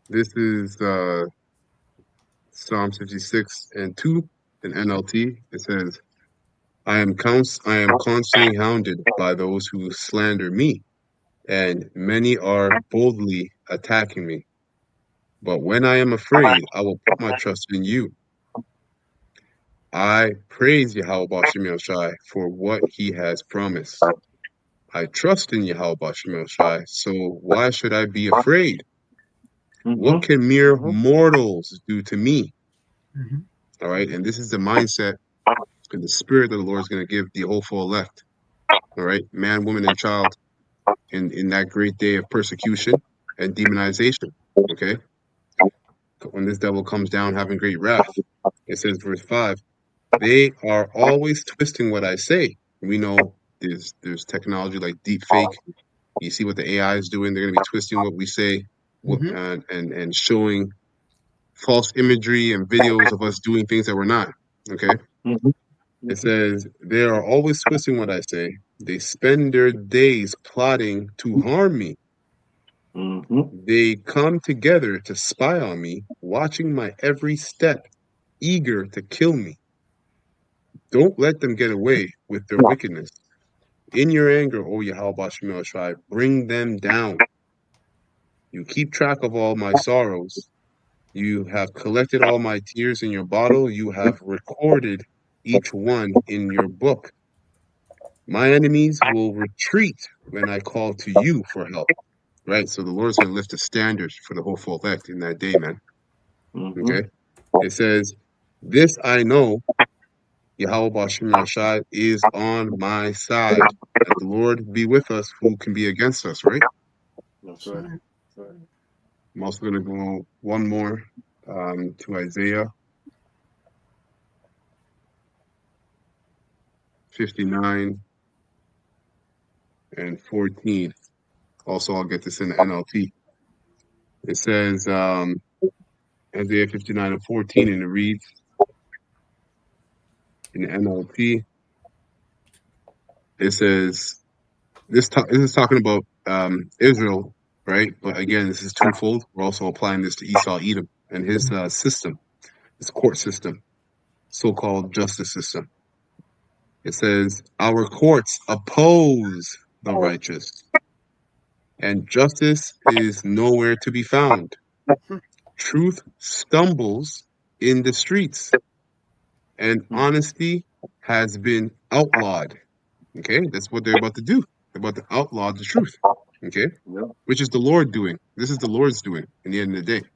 this is Psalm 56 and 2 in NLT. It says, I am constantly hounded by those who slander me and many are boldly attacking me. But when I am afraid, I will put my trust in you. I praise Yahweh Shai for what he has promised. I trust in Yahweh Shai, so why should I be afraid? What can mere mortals do to me? Mhm. All right, and this is the mindset and the spirit that the Lord is going to give the hopeful elect. All right, man, woman, and child in that great day of persecution and demonization. Okay, when this devil comes down having great wrath, it says, verse 5, they are always twisting what I say. We know there's technology like deep fake. You see what the AI is doing. They're going to be twisting what we say, Mhm. and showing false imagery and videos of us doing things that we're not. Okay. It says they are always twisting what I say. They spend their days plotting to harm me. They come together to spy on me, watching my every step, eager to kill me. Don't let them get away with their wickedness. In your anger, O Yahweh Shemel Shai, bring them down. You keep track of all my sorrows. You have collected all my tears in your bottle. You have recorded each one in your book. My enemies will retreat when I call to you for help. Right? So the Lord's going to lift the standard for the hopeful elect in that day, man. Okay? It says, this I know, Yahweh Bashim Yashai is on my side. Let the Lord be with us. Who can be against us, right? That's right. I'm also going to go one more to Isaiah 59 and 14. Also, I'll get this in the NLT. It says, Isaiah 59 and 14, and it reads in the NLT, it says, this is talking about Israel, right? But again, this is twofold. We're also applying this to Esau Edom and his system, his court system, so-called justice system. It says, our courts oppose the righteous, and justice is nowhere to be found. Truth stumbles in the streets, and honesty has been outlawed. Okay, that's what they're about to do. They're about to outlaw the truth. Okay, which is the Lord doing. This is the Lord's doing in the end of the day,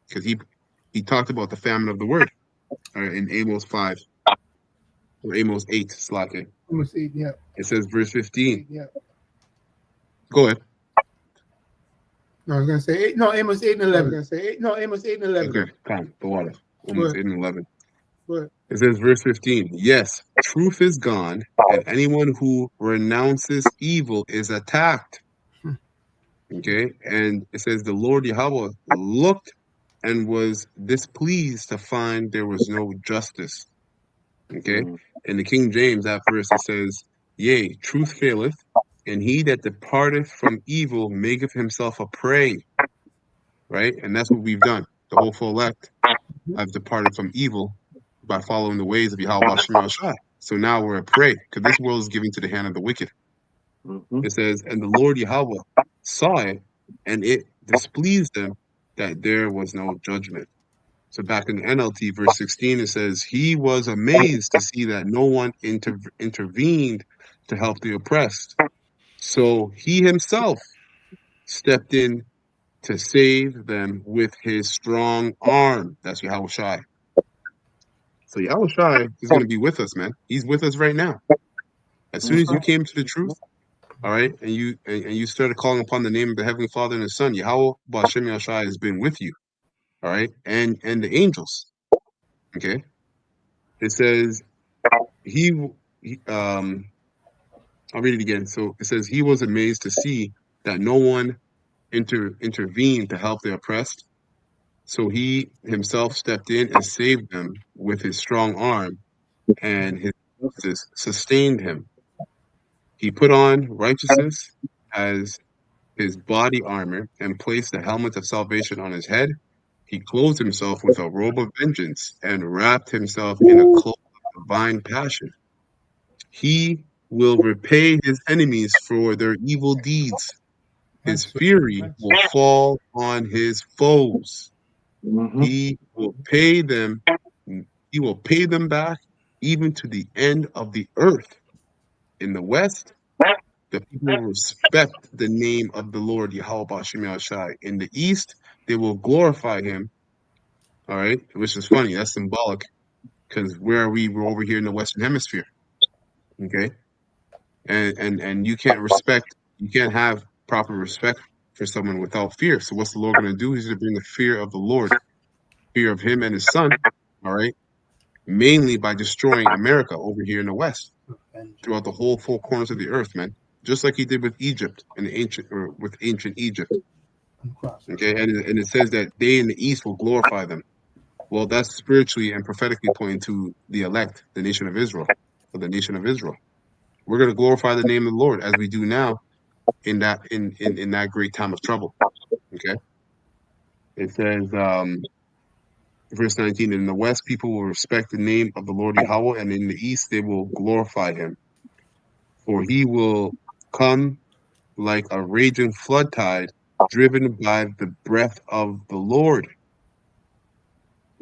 because he talked about the famine of the word in Amos 5 or Amos 8. Slacking. Amos 8, yeah. It says verse 15. Yeah. Go ahead. No, I was gonna say 8. No, Amos 8 and 11. I was gonna say 8. No, Amos 8 and 11. Okay, calm. The water. Go Amos ahead. 8 and 11. Go ahead. It says verse 15. Yes, truth is gone, and anyone who renounces evil is attacked. Okay, and it says the Lord Yahweh looked and was displeased to find there was no justice. Okay, in the King James, that verse it says, yea, truth faileth, and he that departeth from evil maketh himself a prey. Right, and that's what we've done. The hopeful elect have departed from evil by following the ways of Yahweh Shema Shai. So now we're a prey, because this world is given to the hand of the wicked. It says, and the Lord Yahweh saw it, and it displeased them that there was no judgment. So back in the NLT, verse 16, it says, he was amazed to see that no one intervened to help the oppressed. So he himself stepped in to save them with his strong arm. That's Yahweh Shai. So Yahweh Shai is going to be with us, man. He's with us right now. As soon as you came to the truth, all right, and you started calling upon the name of the Heavenly Father and His Son, Yahweh Ba'Shem Yashai has been with you, all right, and the angels. Okay, it says he I'll read it again. So it says he was amazed to see that no one intervened to help the oppressed. So he himself stepped in and saved them with his strong arm, and his justice sustained him. He put on righteousness as his body armor and placed the helmet of salvation on his head. He clothed himself with a robe of vengeance and wrapped himself in a cloak of divine passion. He will repay his enemies for their evil deeds His fury will fall on his foes. Mhm. He will pay them. He will pay them back even to the end of the earth. In the West, the people will respect the name of the Lord Yahweh Bashim Yahshai. In the East, they will glorify him. All right, which is funny. That's symbolic because where are we? We're over here in the Western Hemisphere. Okay, and you can't respect. You can't have proper respect for someone without fear. So what's the Lord going to do? He's going to bring the fear of the Lord, fear of him and his son. All right, mainly by destroying America over here in the West, throughout the whole four corners of the earth, man. Just like he did with Egypt and the ancient, or with ancient Egypt. Okay, and it says that they in the East will glorify them. Well, that's spiritually and prophetically pointing to the elect, the nation of Israel, or the nation of Israel. We're going to glorify the name of the Lord as we do now in that great time of trouble. Okay, it says, verse 19, in the West, people will respect the name of the Lord Yahweh, and in the East, they will glorify him. For he will come like a raging flood tide, driven by the breath of the Lord.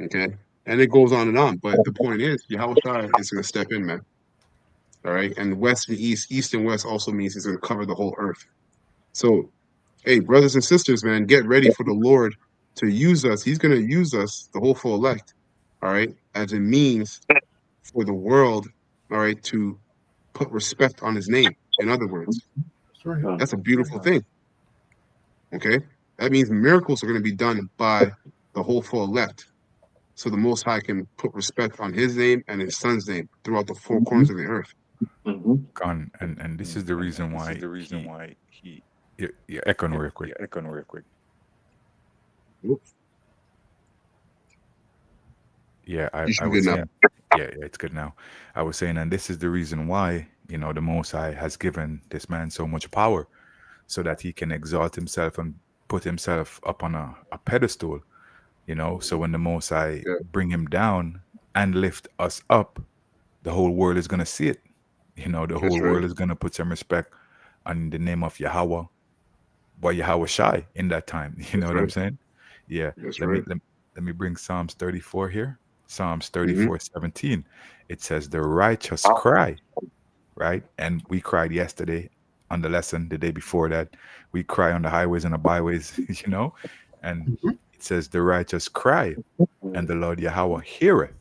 Okay, and it goes on and on. But the point is, Yahweh Shai is going to step in, man. All right, and West and East, East and West also means he's going to cover the whole earth. So, hey, brothers and sisters, man, get ready for the Lord to use us. He's going to use us, the whole full elect, all right, as a means for the world, all right, to put respect on his name. In other words, that's a beautiful thing. Okay, that means miracles are going to be done by the whole full elect. So the Most High can put respect on his name and his son's name throughout the four corners of the earth. Mhm. And this is the reason why he you're echoing real quick. Oops, Yeah, you I should be was good now. saying, yeah, it's good now. I was saying, and this is the reason why, the Most High has given this man so much power, so that he can exalt himself and put himself up on a pedestal, so when the Most High Yeah, bring him down and lift us up, the whole world is gonna see it. The that's whole right. world is gonna put some respect on the name of Yahweh, by Yahweh Shai in that time. You know That's what I'm right. saying? Yeah. That's Let me right. let me bring Psalms 34 here. Psalms Mm-hmm. 34:17. It says, "The righteous cry," right? And we cried yesterday on the lesson, the day before that. We cry on the highways and the byways, and it says, "The righteous cry, and the Lord Yahweh heareth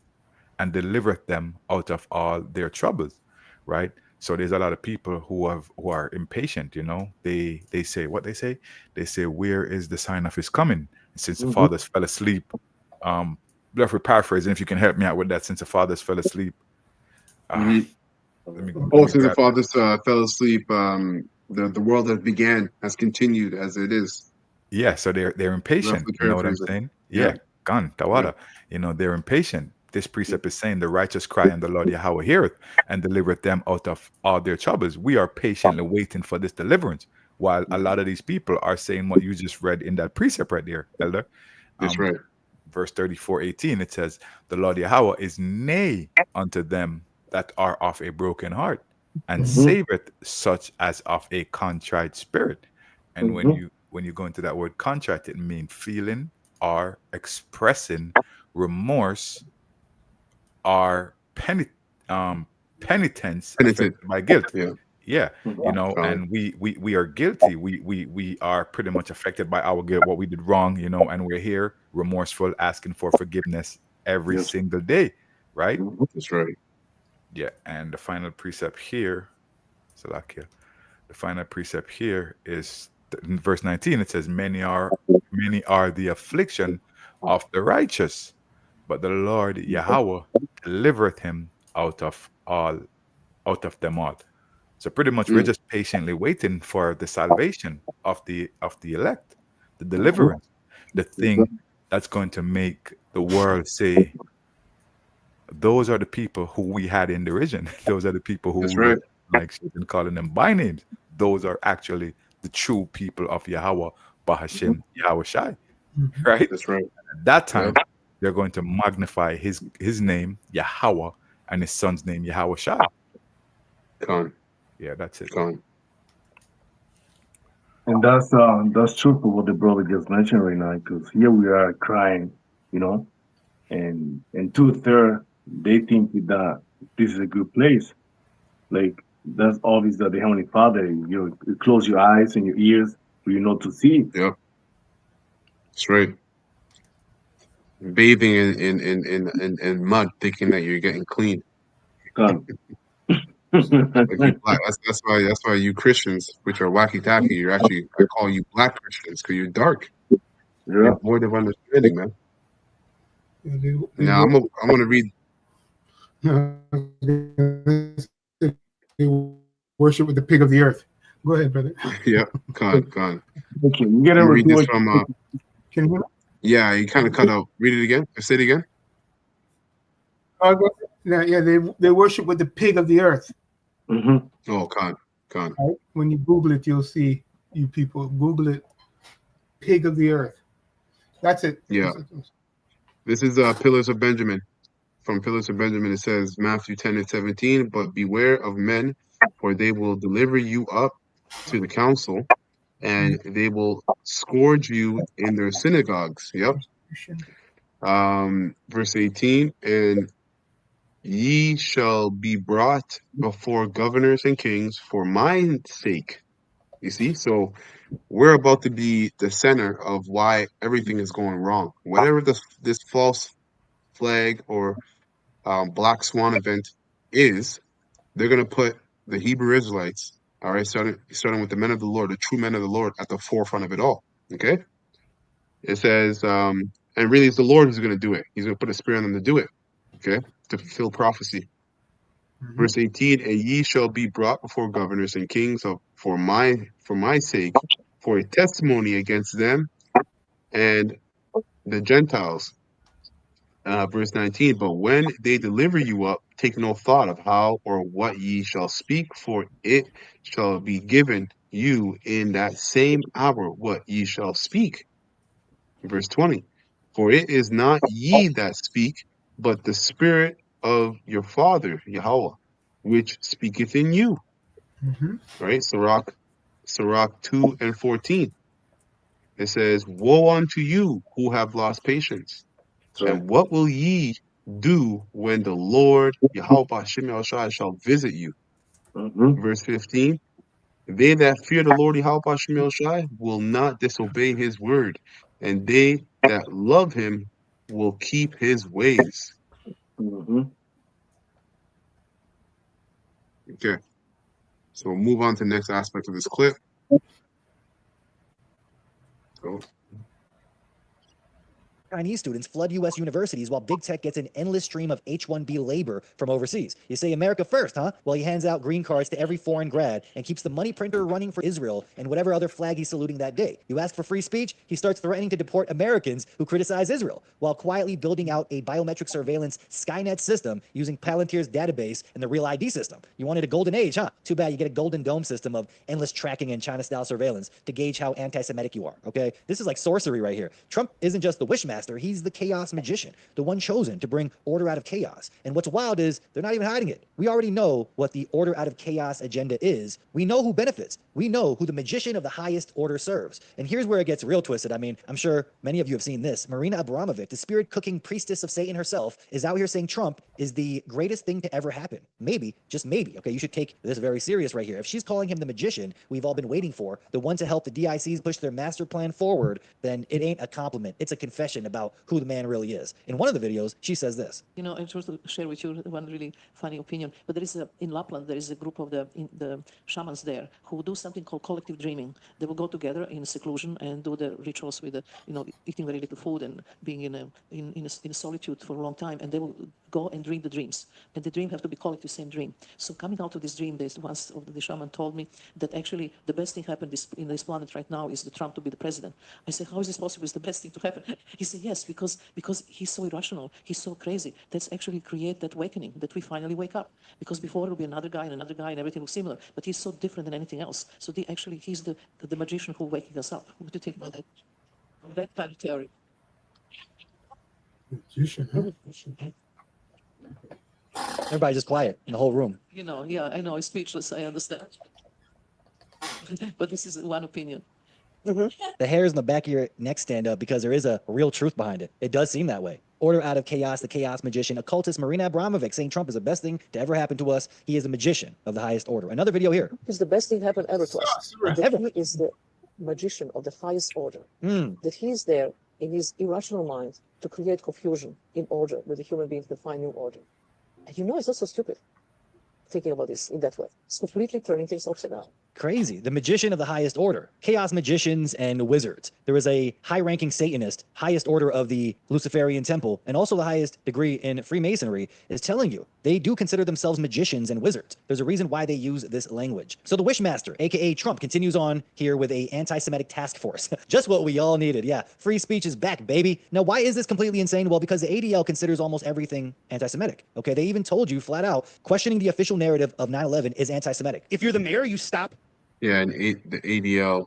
and delivereth them out of all their troubles," right? So there's a lot of people who are impatient. They say what they say. They say, "Where is the sign of his coming?" Since the Mhm. fathers fell asleep. Let me paraphrase, and if you can help me out with that, since the fathers fell asleep. Uh, Mm-hmm. let me let Oh, me since the grab. fathers fell asleep, the world that began has continued as it is. Yeah, so they're impatient. Roughly You know what I'm paraphrasing. saying? Yeah. Yeah, Gan Yeah. Tawada. They're impatient. This precept is saying, "The righteous cry, and the Lord Yahweh heareth, and delivereth them out of all their troubles." We are patiently waiting for this deliverance, while a lot of these people are saying what you just read in that precept right there, Elder. That's Um, right. verse 34:18, it says, "The Lord Yahweh is nigh unto them that are of a broken heart, and Mhm. saveth such as of a contrite spirit." And when Mhm. you go into that word contrite, it means feeling or expressing remorse or penitence Penitent. affected by guilt. Yeah. Yeah, Mhm. Colin. and we are guilty. We are pretty much affected by our guilt, what we did wrong, and we're here remorseful, asking for forgiveness every Yes. single day, right? Mhm. That's right. Yeah, and the final precept here, Salakia, the final precept here is in verse 19. It says, many are the affliction of the righteous, but the Lord Yahweh delivereth him out of them all. So pretty much we're Mm. just patiently waiting for the salvation of the elect, the Mhm. deliverance, the thing that's going to make the world say, those are the people who we had in derision. Those are the people who That's we were right. like shit and calling them by names. Those are actually the true people of Yahweh, Bahashem, Yahweh Shai, right? That's right. At that Yeah. time, they're going to magnify his name, Yahweh, and his son's name, Yahweh Shai. Con. Yeah, that's it. Con. And that's true for what the brother just mentioned right now, because here we are crying, you know, and two-thirds they think that this is a good place. Like that's obvious that the Heavenly Father, you close your eyes and your ears for you not to see. Yep, that's right. Bathing in mud, thinking that you're getting clean. God. Like you black. That's why you Christians, which are wacky tacky, you're actually I call you black Christians because you're dark. Yeah. You're void of understanding, man. Yeah, they Now I'm gonna read. they worship with the pig of the earth. Go ahead, brother. Yeah, con. Okay, we gotta I'm gonna read review this it. from. Can you hear me? Yeah, you kind of cut out. Read it again. Say it again. Yeah, they worship with the pig of the earth. Mm-hmm. Oh, con. Right? When you Google it, you'll see you people Google it, pig of the earth. That's it. Yeah, this is Pillars of Benjamin. From Pillars of Benjamin, it says Matthew 10:17. But beware of men, for they will deliver you up to the council, and they will scourge you in their synagogues. Yep. Verse 18, and ye shall be brought before governors and kings for my sake. You see, so we're about to be the center of why everything is going wrong. Whatever this false flag or black swan event is, they're gonna put the Hebrew Israelites, all right, starting with the men of the Lord, the true men of the Lord, at the forefront of it all. Okay, it says, and really, it's the Lord who's gonna do it. He's gonna put a spirit on them to do it. Okay, to fulfill prophecy. Verse 18, and ye shall be brought before governors and kings for my sake, for a testimony against them and the Gentiles. Verse 19, but when they deliver you up, take no thought of how or what ye shall speak, for it shall be given you in that same hour what ye shall speak. Verse 20, for it is not ye that speak, but the Spirit of your Father, Yahweh, which speaketh in you. Right? Sirach 2:14. It says, woe unto you who have lost patience. So, And what will ye do when the Lord Yahweh Hashem Yahushua shall visit you? mm-hmm. Verse 15. They that fear the Lord Yahweh Hashem Yahushua will not disobey his word, and they that love him will keep his ways. Mm-hmm. Okay. So we'll move on to the next aspect of this clip. So Chinese students flood U.S. universities while big tech gets an endless stream of H-1B labor from overseas. You say America first, huh? Well, he hands out green cards to every foreign grad and keeps the money printer running for Israel and whatever other flag he's saluting that day. You ask for free speech, he starts threatening to deport Americans who criticize Israel while quietly building out a biometric surveillance Skynet system using Palantir's database and the Real ID system. You wanted a golden age, huh? Too bad you get a golden dome system of endless tracking and China-style surveillance to gauge how anti-Semitic you are, okay? This is like sorcery right here. Trump isn't just the wishmaster. He's the chaos magician, the one chosen to bring order out of chaos. And what's wild is they're not even hiding it. We already know what the order out of chaos agenda is. We know who benefits. We know who the magician of the highest order serves. And here's where it gets real twisted. I mean, I'm sure many of you have seen this. Marina Abramovic, the spirit cooking priestess of Satan herself, is out here saying Trump is the greatest thing to ever happen. Maybe, just maybe. Okay, you should take this very serious right here. If she's calling him the magician we've all been waiting for, the one to help the DICs push their master plan forward, then it ain't a compliment. It's a confession about who the man really is. In one of the videos, she says this. You know, I just want to share with you one really funny opinion. But there is in Lapland, there is a group of the shamans there who do something called collective dreaming. They will go together in seclusion and do the rituals with, eating very little food and being in solitude for a long time. And they will go and dream the dreams. And the dream have to be collective same dream. So coming out of this dream, once of the shaman told me that actually the best thing happened in this planet right now is the Trump to be the president. I said, how is this possible? It's the best thing to happen. He said, yes, because he's so irrational, he's so crazy. That's actually create that awakening, that we finally wake up. Because before it will be another guy and everything was similar, but he's so different than anything else. So he's the magician who waking us up. What do you think about that? That kind of theory. Magician, huh? Everybody just quiet in the whole room. You know, yeah, I know, it's speechless, I understand. But this is one opinion. The hairs in the back of your neck stand up because there is a real truth behind it. It does seem that way. Order out of chaos, the chaos magician, occultist Marina Abramovic saying Trump is the best thing to ever happen to us. He is a magician of the highest order. Another video here. It's the best thing happened ever to us. Right. That he is the magician of the highest order. That he is there in his irrational mind to create confusion in order with the human beings to find new order. And you know, it's not so stupid thinking about this in that way. It's completely turning things upside down. Crazy. The magician of the highest order. Chaos magicians and wizards. There is a high-ranking Satanist, highest order of the Luciferian temple, and also the highest degree in Freemasonry, is telling you they do consider themselves magicians and wizards. There's a reason why they use this language. So the Wishmaster, aka Trump, continues on here with a anti-Semitic task force. Just what we all needed. Yeah, free speech is back, baby. Now, why is this completely insane? Well, because the ADL considers almost everything anti-Semitic. Okay, they even told you flat out, questioning the official narrative of 9/11 is anti-Semitic. If you're the mayor, you stop. Yeah, and the ADL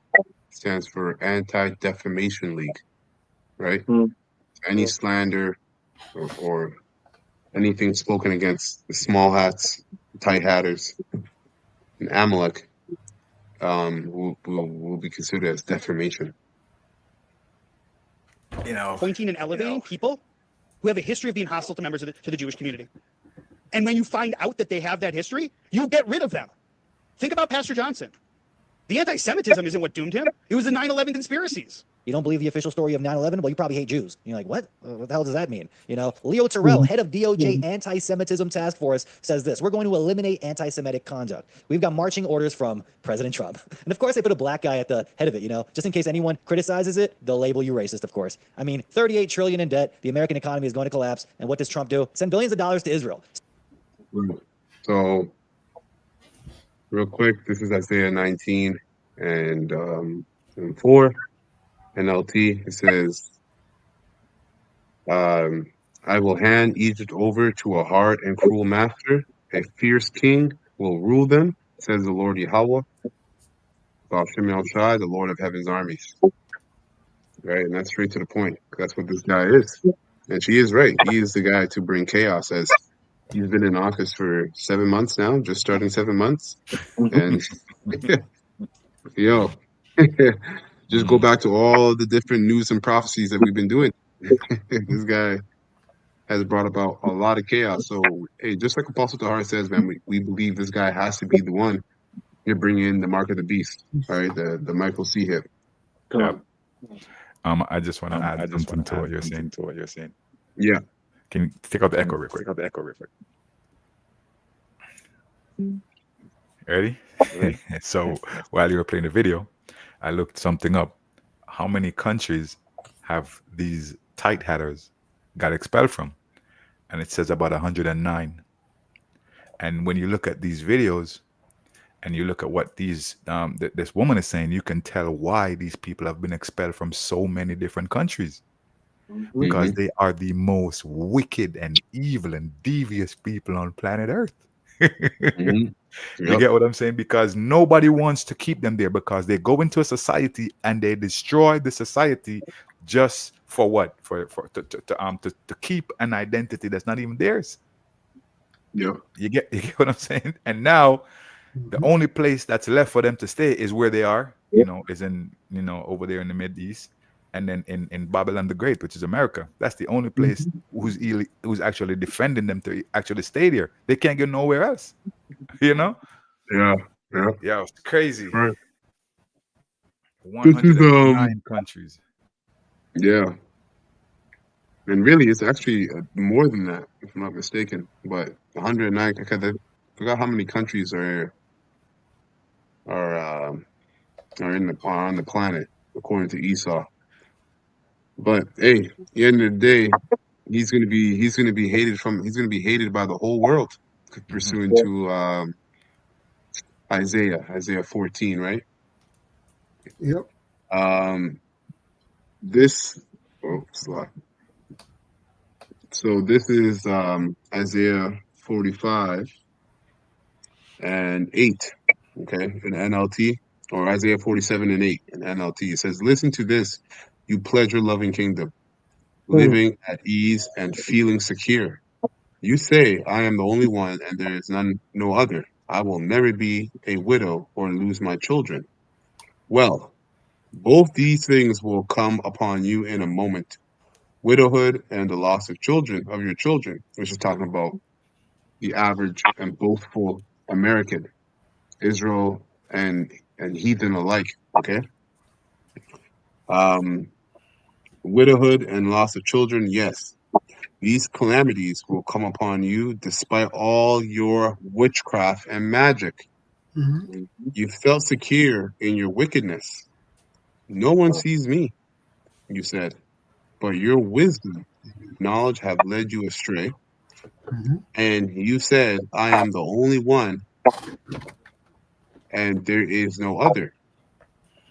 stands for Anti-Defamation League, right? Any slander or anything spoken against the small hats, tight hatters, and Amalek will be considered as defamation. Pointing and elevating people who have a history of being hostile to members of to the Jewish community. And when you find out that they have that history, you get rid of them. Think about Pastor Johnson. The anti-Semitism isn't what doomed him. It was the 9/11 conspiracies. You don't believe the official story of 9/11? Well, you probably hate Jews. You're like, what? What the hell does that mean? You know, Leo Terrell, head of DOJ Anti-Semitism Task Force, says this: we're going to eliminate anti-Semitic conduct. We've got marching orders from President Trump. And of course, they put a black guy at the head of it, you know, just in case anyone criticizes it, they'll label you racist, of course. I mean, 38 trillion in debt. The American economy is going to collapse. And what does Trump do? Send billions of dollars to Israel. So, real quick, this is Isaiah 19 and 4. NLT, it says, I will hand Egypt over to a hard and cruel master. A fierce king will rule them, says the Lord Yahweh. Hashem El Shai, the Lord of heaven's armies. Right, and that's straight to the point. That's what this guy is. And she is right. He is the guy to bring chaos, as he's been in office for 7 months now, just starting 7 months. And, yo, just go back to all the different news and prophecies that we've been doing. This guy has brought about a lot of chaos. So, hey, just like Apostle Tahar says, man, we believe this guy has to be the one to bring in the mark of the beast, all right, the Michael C. hit. Yeah. I just want to add something to what you're saying. Yeah. Can you take out the echo real quick? Ready? So while you were playing the video, I looked something up. How many countries have these tight hatters got expelled from? And it says about 109. And when you look at these videos and you look at what these this woman is saying, you can tell why these people have been expelled from so many different countries. Because they are the most wicked and evil and devious people on planet Earth. You get what I'm saying? Because nobody wants to keep them there, because they go into a society and they destroy the society just for what? To keep an identity that's not even theirs. Yeah. You get what I'm saying? And now the only place that's left for them to stay is where they are, is in, over there in the Mid East. And then in Babylon the Great, which is America. That's the only place who's actually defending them to actually stay there. They can't get nowhere else. Yeah. Yeah, it's crazy. Right. 109 countries. Yeah. And really, it's actually more than that, if I'm not mistaken. But 109, I forgot how many countries are on the planet, according to Esau. But hey, at the end of the day, he's gonna be hated by the whole world, pursuant to Isaiah 14, right? Yep. So this is Isaiah 45 and 8, okay, in NLT, or Isaiah 47 and 8 in NLT. It says, "Listen to this, you pleasure-loving kingdom, living at ease and feeling secure. You say, I am the only one, and there is no other. I will never be a widow or lose my children. Well, Both these things will come upon you in a moment. Widowhood and the loss of children, of your children, which is talking about the average and boastful American, Israel and heathen alike. Okay. Um, Widowhood and loss of children, yes. These calamities will come upon you despite all your witchcraft and magic. Mhm. You felt secure in your wickedness. No one sees me, you said, but your wisdom and knowledge have led you astray. Mhm. And you said, I am the only one, and there is no other.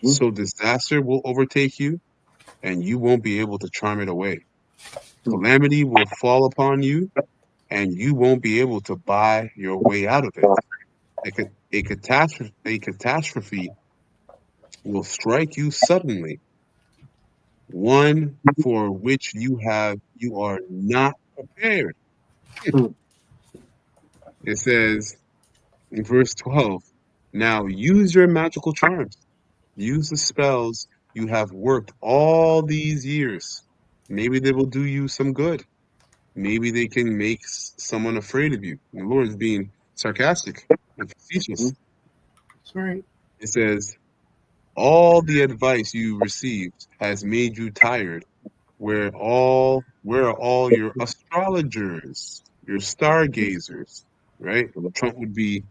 So disaster will overtake you, and you won't be able to charm it away. Calamity will fall upon you, and you won't be able to buy your way out of it. A catastrophe will strike you suddenly, one for which you are not prepared. It says in verse 12, now use your magical charms. Use the spells you have worked all these years. Maybe they will do you some good. Maybe they can make someone afraid of you. The Lord is being sarcastic and facetious. That's right. It says, all the advice you received has made you tired. Where are all your astrologers, your stargazers, right? Trump would be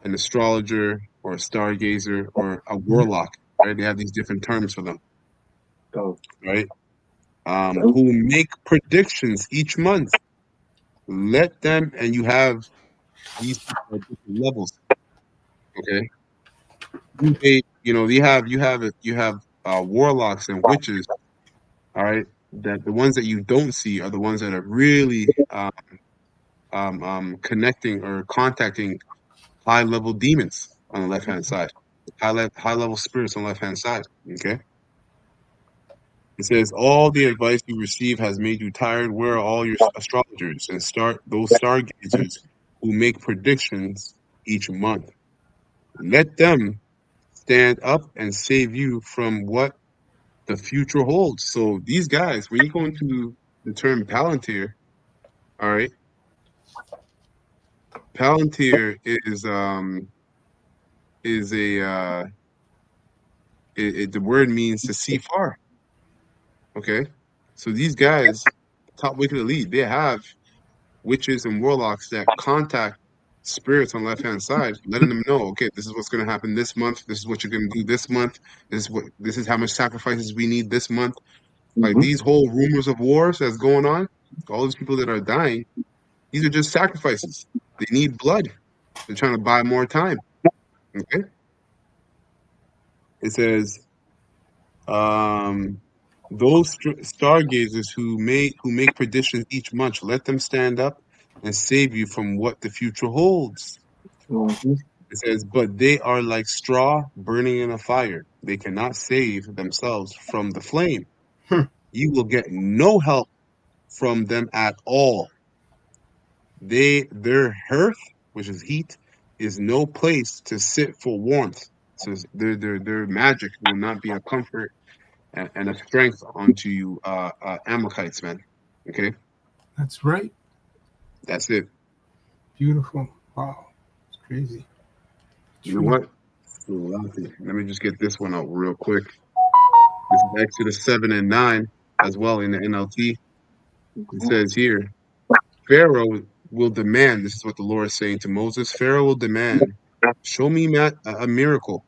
an astrologer or a stargazer or a Mhm. warlock, right? They have these different terms for them, Oh, right? Who make predictions each month. Let them, and you have these people at different levels, okay? You have warlocks and witches, all right? That the ones that you don't see are the ones that are really connecting or contacting high level demons on the left hand side, high level spirits on the left hand side. Okay, it says all the advice you receive has made you tired. Where are all your astrologers and those stargazers who make predictions each month? Let them stand up and save you from what the future holds. So these guys, when you go into the term Palantir, all right, Palantir is a the word means to see far. Okay, so these guys, top wicked elite, they have witches and warlocks that contact spirits on the left hand side, letting them know, okay, this is what's going to happen this month. This is what you're going to do this month. This is how much sacrifices we need this month. Like these whole rumors of wars that's going on, all these people that are dying, these are just sacrifices. They need blood. They're trying to buy more time. Okay, it says Um, those stargazers who make predictions each month, let them stand up and save you from what the future holds. It says, but they are like straw burning in a fire. They cannot save themselves from the flame. Hmm. You will get no help from them at all. Their hearth, which is heat, is no place to sit for warmth. So their magic will not be a comfort and a strength onto you, Amalekites, man. Okay, That's right. that's it. Beautiful. Wow. It's crazy. You know True. what? Let me just get this one out real quick. This is Exodus 7 and 9 as well in the NLT. It says here, Pharaoh will demand, this is what the Lord is saying to Moses, Pharaoh will demand, show me a miracle.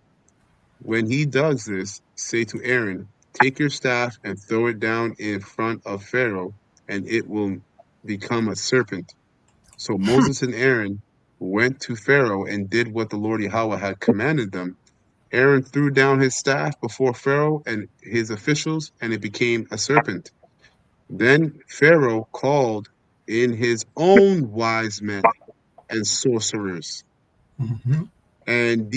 When he does this, say to Aaron, take your staff and throw it down in front of Pharaoh, and it will become a serpent. So Moses and Aaron went to Pharaoh and did what the Lord Yahweh had commanded them. Aaron threw down his staff before Pharaoh and his officials, and it became a serpent. Then Pharaoh called in his own wise men and sorcerers, Mhm. and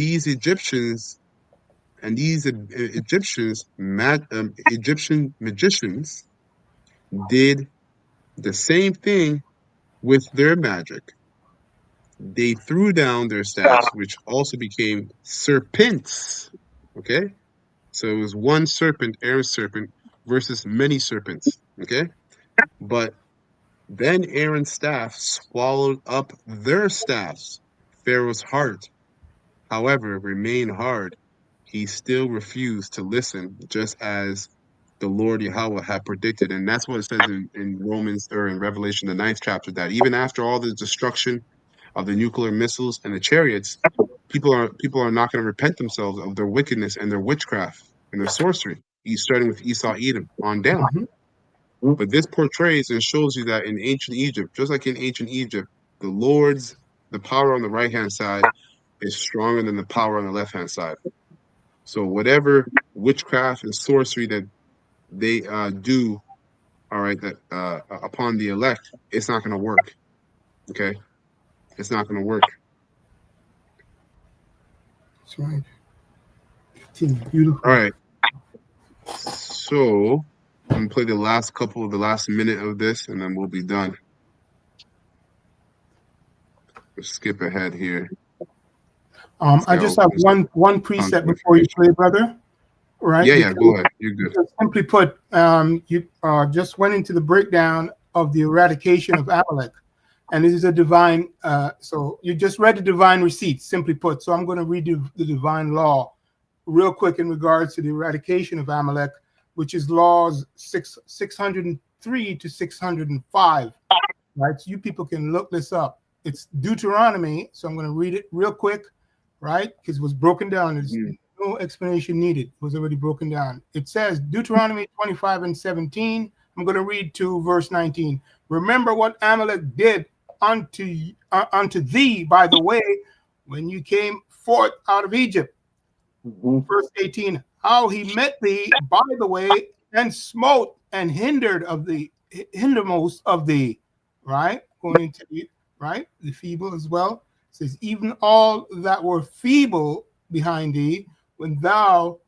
Egyptian magicians did the same thing with their magic. They threw down their staffs, which also became serpents. Okay? So it was one serpent, Aaron's serpent, versus many serpents. Okay? But then Aaron's staff swallowed up their staffs. Pharaoh's heart, however, remained hard. He still refused to listen, just as the Lord Yahweh had predicted. And that's what it says in Romans or in Revelation, the 9th chapter, that even after all the destruction of the nuclear missiles and the chariots, people are not going to repent themselves of their wickedness and their witchcraft and their sorcery. Starting with Esau, Edom on down. But this portrays and shows you that in ancient Egypt, just like in ancient Egypt, the power on the right hand side is stronger than the power on the left hand side. So whatever witchcraft and sorcery that they do, all right, that upon the elect, it's not going to work. Okay, it's not going to work. That's right. Beautiful. All right. So I'm gonna play the last minute of this, and then we'll be done. Let's skip ahead here. I just have one preset before you play, brother. Right? Yeah, go ahead. You're good. Simply put, you just went into the breakdown of the eradication of Amalek, and this is a divine. So you just read the divine receipts, simply put. So I'm going to read the divine law real quick in regards to the eradication of Amalek, which is laws 603 to 605. Right? So you people can look this up. It's Deuteronomy. So I'm going to read it real quick, right? Because it was broken down. There's no explanation needed. It was already broken down. It says Deuteronomy 25 and 17. I'm going to read to verse 19. Remember what Amalek did unto thee by the way when you came forth out of Egypt. Verse 18. How he met thee by the way and smote and hindermost of thee. Right? Going into the right, the feeble as well. It says even all that were feeble behind thee when thou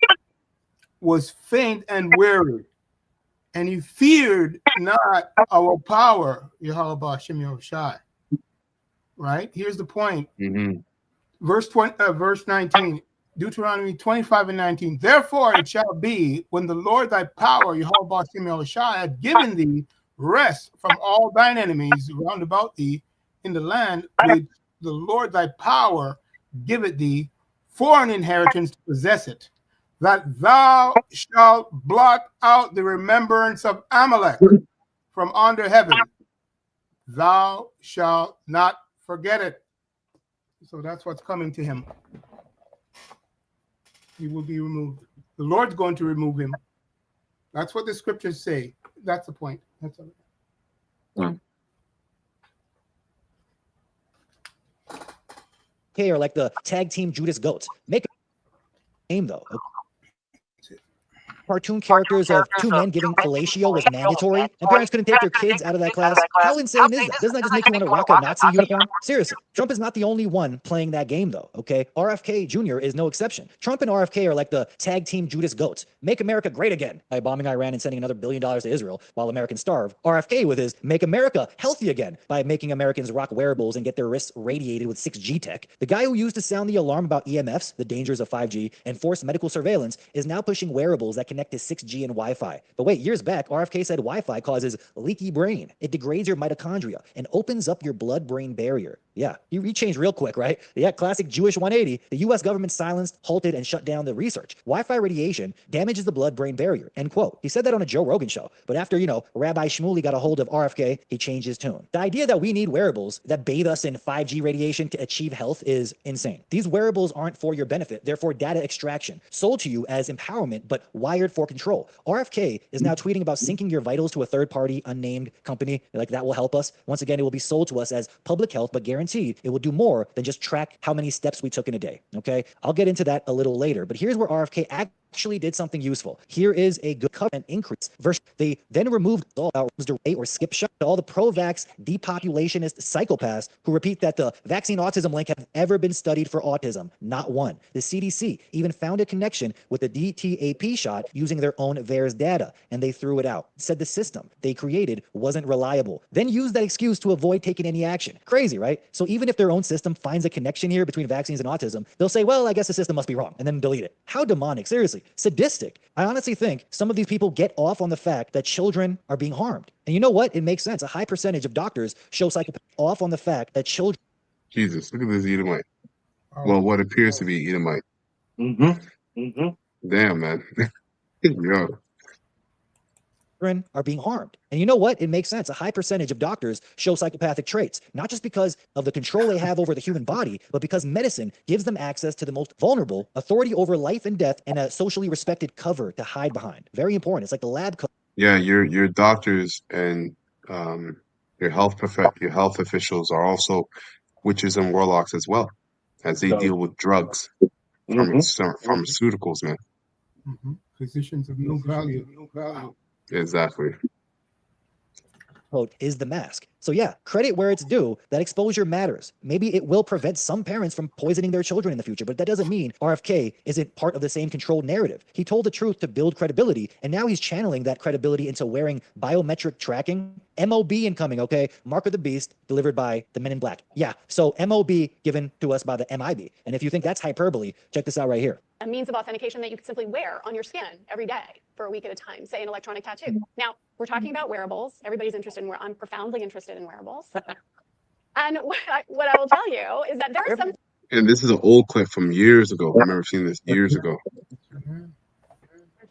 was faint and weary, and he feared not our power, Yahweh Hashem Yahushai. Right? Here's the point. Verse 19, Deuteronomy 25 and 19. Therefore it shall be when the Lord thy power, Yahweh Hashem Yahushai, had given thee rest from all thine enemies round about thee in the land which the Lord thy power giveth thee for an inheritance to possess it, that thou shalt blot out the remembrance of Amalek from under heaven. Thou shalt not forget it. So that's what's coming to him. He will be removed. The Lord's going to remove him. That's what the scriptures say. That's the point. That's all. Okay, or like the tag team Judas Goats. Make a name though. Cartoon characters of two men giving fellatio was mandatory, and parents couldn't take their kids out of that class. How insane is that? Doesn't that just make you want to rock a Nazi uniform? Seriously, Trump is not the only one playing that game, though, okay? RFK Jr. is no exception. Trump and RFK are like the tag team Judas Goats. Make America great again by bombing Iran and sending another $1 billion to Israel while Americans starve. RFK with his make America healthy again by making Americans rock wearables and get their wrists radiated with 6G tech. The guy who used to sound the alarm about EMFs, the dangers of 5G, and forced medical surveillance is now pushing wearables that connect to 6G and Wi-Fi. But wait, years back, RFK said Wi-Fi causes leaky brain. It degrades your mitochondria and opens up your blood-brain barrier. Yeah, you changed real quick, right? Yeah, classic Jewish 180. The U.S. government silenced, halted, and shut down the research. Wi-Fi radiation damages the blood-brain barrier, end quote. He said that on a Joe Rogan show. But after, Rabbi Shmuley got a hold of RFK, he changed his tune. The idea that we need wearables that bathe us in 5G radiation to achieve health is insane. These wearables aren't for your benefit. They're for data extraction, sold to you as empowerment, but wired for control. RFK is now tweeting about syncing your vitals to a third-party, unnamed company. Like, that will help us. Once again, it will be sold to us as public health, but guaranteed it will do more than just track how many steps we took in a day, okay? I'll get into that a little later, but here's where RFK actually did something useful. Here is a good covenant increase. They then removed all or skip shot to all the pro-vax depopulationist psychopaths who repeat that the vaccine autism link have ever been studied for autism. Not one. The CDC even found a connection with the DTaP shot using their own VAERS data, and they threw it out. Said the system they created wasn't reliable. Then used that excuse to avoid taking any action. Crazy, right? So even if their own system finds a connection here between vaccines and autism, they'll say, well, I guess the system must be wrong, and then delete it. How demonic, seriously. sadistic. I honestly think some of these people get off on the fact that children are being harmed. And you know what? It makes sense. A high percentage of doctors show psychopath off on the fact that children. Jesus, look at this Edomite. Oh, Well, what appears to be Edomite. Damn, man. Yo. Are being harmed. And you know what? It makes sense. A high percentage of doctors show psychopathic traits, not just because of the control they have over the human body, but because medicine gives them access to the most vulnerable, authority over life and death, and a socially respected cover to hide behind. Very important. It's like the lab cover. Yeah, your doctors and your health officials are also witches and warlocks as well, as they deal with drugs, pharmaceuticals, man. Physicians of no value. Exactly. Quote, is the mask. So yeah, credit where it's due. That exposure matters. Maybe it will prevent some parents from poisoning their children in the future, but that doesn't mean RFK isn't part of the same controlled narrative. He told the truth to build credibility, and now he's channeling that credibility into wearing biometric tracking. MOB incoming, okay? Mark of the Beast delivered by the Men in Black. Yeah, so MOB given to us by the MIB. And if you think that's hyperbole, check this out right here. A means of authentication that you could simply wear on your skin every day for a week at a time, say an electronic tattoo. Now, we're talking about wearables. Everybody's interested in I'm profoundly interested in wearables. And what I will tell you is that there are some. And this is an old clip from years ago. I remember seeing this years ago.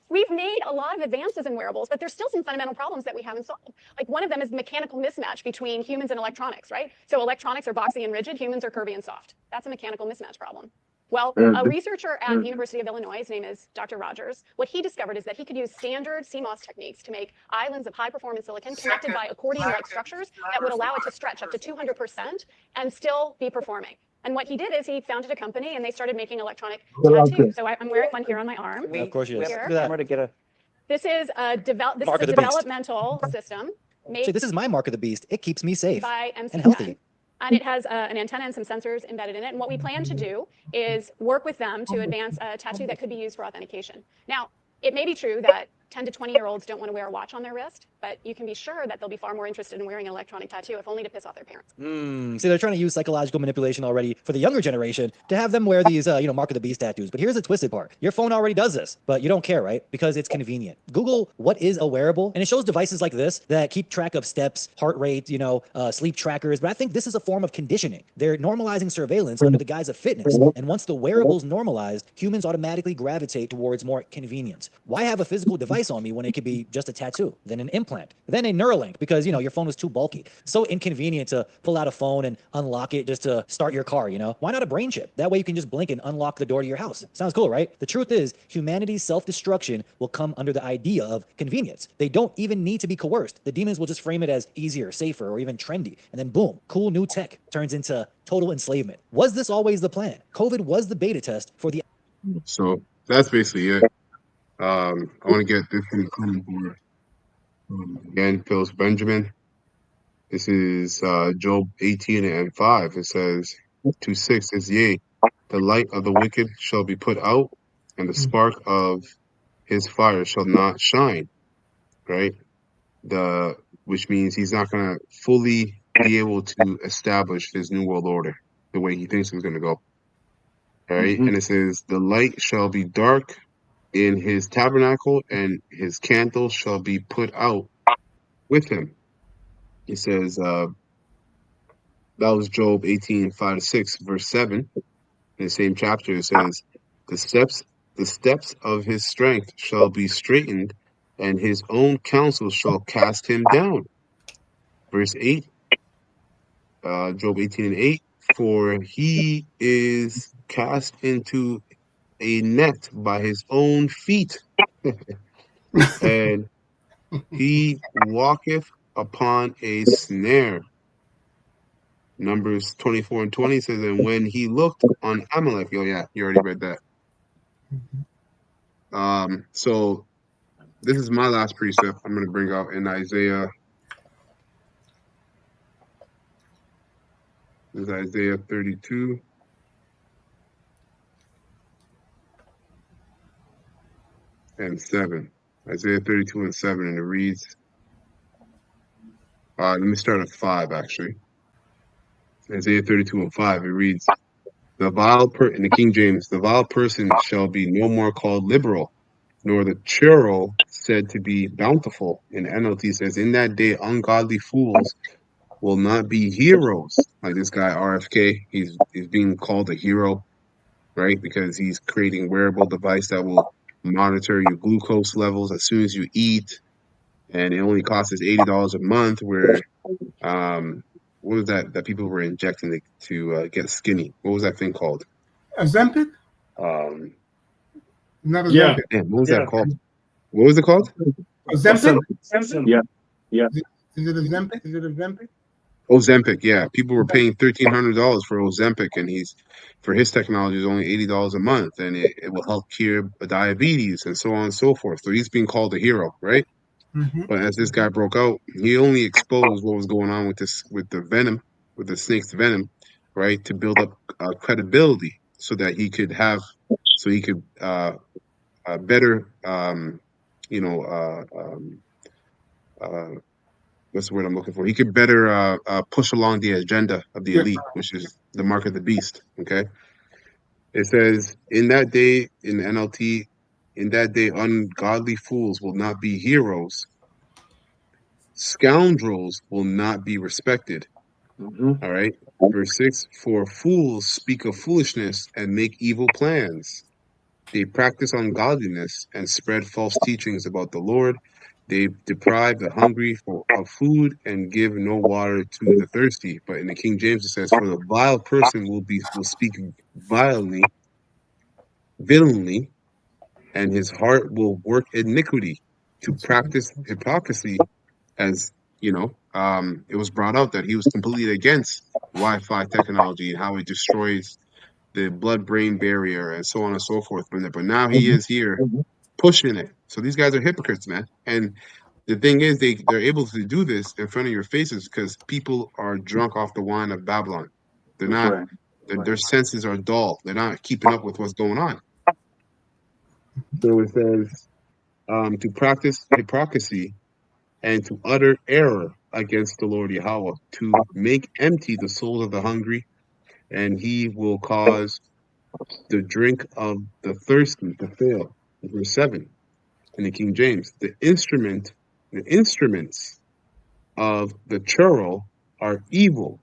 We've made a lot of advances in wearables, but there's still some fundamental problems that we haven't solved. Like one of them is mechanical mismatch between humans and electronics, right? So electronics are boxy and rigid, humans are curvy and soft. That's a mechanical mismatch problem. Well, a researcher at the University of Illinois, his name is Dr. Rogers, what he discovered is that he could use standard CMOS techniques to make islands of high-performance silicon connected by accordion-like structures that would allow it to stretch up to 200% and still be performing. And what he did is he founded a company and they started making electronic tattoos. So I'm wearing one here on my arm. Of course you Here. is. This is a developmental system made So this is my mark of the beast. It keeps me safe by and MC10. healthy. And it has an antenna and some sensors embedded in it. And what we plan to do is work with them to advance a tattoo that could be used for authentication. Now, it may be true that 10 to 20-year-olds don't want to wear a watch on their wrist, but you can be sure that they'll be far more interested in wearing an electronic tattoo, if only to piss off their parents. See, they're trying to use psychological manipulation already for the younger generation to have them wear these, Mark of the Beast tattoos. But here's the twisted part. Your phone already does this, but you don't care, right? Because it's convenient. Google what is a wearable, and it shows devices like this that keep track of steps, heart rate, sleep trackers. But I think this is a form of conditioning. They're normalizing surveillance under the guise of fitness. And once the wearable's normalized, humans automatically gravitate towards more convenience. Why have a physical device on me when it could be just a tattoo, then an implant, then a Neuralink, because your phone was too bulky. So inconvenient to pull out a phone and unlock it just to start your car. Why not a brain chip? That way you can just blink and unlock the door to your house. Sounds cool, right? The truth is, humanity's self-destruction will come under the idea of convenience. They don't even need to be coerced. The demons will just frame it as easier, safer, or even trendy, and then boom, cool new tech turns into total enslavement. Was this always the plan? COVID was the beta test for the. So that's basically it. I want to get this in the comment board. Again, Phyllis Benjamin. This is Job 18 and 5. It says, 2:6 is, yea, the light of the wicked shall be put out, and the spark of his fire shall not shine. Right? Which means he's not going to fully be able to establish his new world order the way he thinks it's going to go. All right? And it says, the light shall be dark in his tabernacle, and his candle shall be put out with him. It says, that was Job 18, 5-6, verse 7. In the same chapter, it says, the steps of his strength shall be straightened, and his own counsel shall cast him down. Verse 8, Job 18 and 8, for he is cast into a net by his own feet, and he walketh upon a snare. Numbers 24 and 20 says, and when he looked on Amalek, oh yeah, you already read that. So this is my last precept I'm going to bring out in Isaiah. This is Isaiah 32. And 7. Isaiah 32 and 7, and it reads, let me start at 5, actually. Isaiah 32 and 5, it reads, in the King James, the vile person shall be no more called liberal, nor the churl said to be bountiful. In NLT says, in that day, ungodly fools will not be heroes. Like this guy RFK, he's being called a hero, right? Because he's creating wearable device that will monitor your glucose levels as soon as you eat, and it only costs us $80 a month. Where what was that people were injecting to get skinny? What was that thing called? Ozempic? Um, Not Yeah. Ozempic. Man, what was that called? What was it called? Ozempic? Yeah. Yeah. Is it Ozempic? Is it Ozempic? Ozempic, yeah. People were paying $1,300 for Ozempic, and for his technology is only $80 a month, and it will help cure diabetes and so on and so forth. So he's being called a hero, right? Mm-hmm. But as this guy broke out, he only exposed what was going on with the venom, with the snake's venom, right, to build up credibility, so that he could better, what's the word I'm looking for? He could better push along the agenda of the elite, which is the mark of the beast. Okay, it says in that day in the NLT, in that day, ungodly fools will not be heroes. Scoundrels will not be respected. Mhm. All right. Verse 6, for fools speak of foolishness and make evil plans. They practice ungodliness and spread false teachings about the Lord. They deprive the hungry of food and give no water to the thirsty. But in the King James it says, for the vile person will speak violently, and his heart will work iniquity to practice hypocrisy. As it was brought out that he was completely against Wi-Fi technology and how it destroys the blood-brain barrier and so on and so forth. But now he is here pushing it. So these guys are hypocrites, man. And the thing is, they're able to do this in front of your faces because people are drunk off the wine of Babylon. They're That's not. right. Their senses are dull. They're not keeping up with what's going on. So it says to practice hypocrisy and to utter error against the Lord Yahweh, to make empty the souls of the hungry, and he will cause the drink of the thirsty to fail. Verse 7 in the King James. The instruments of the churl are evil.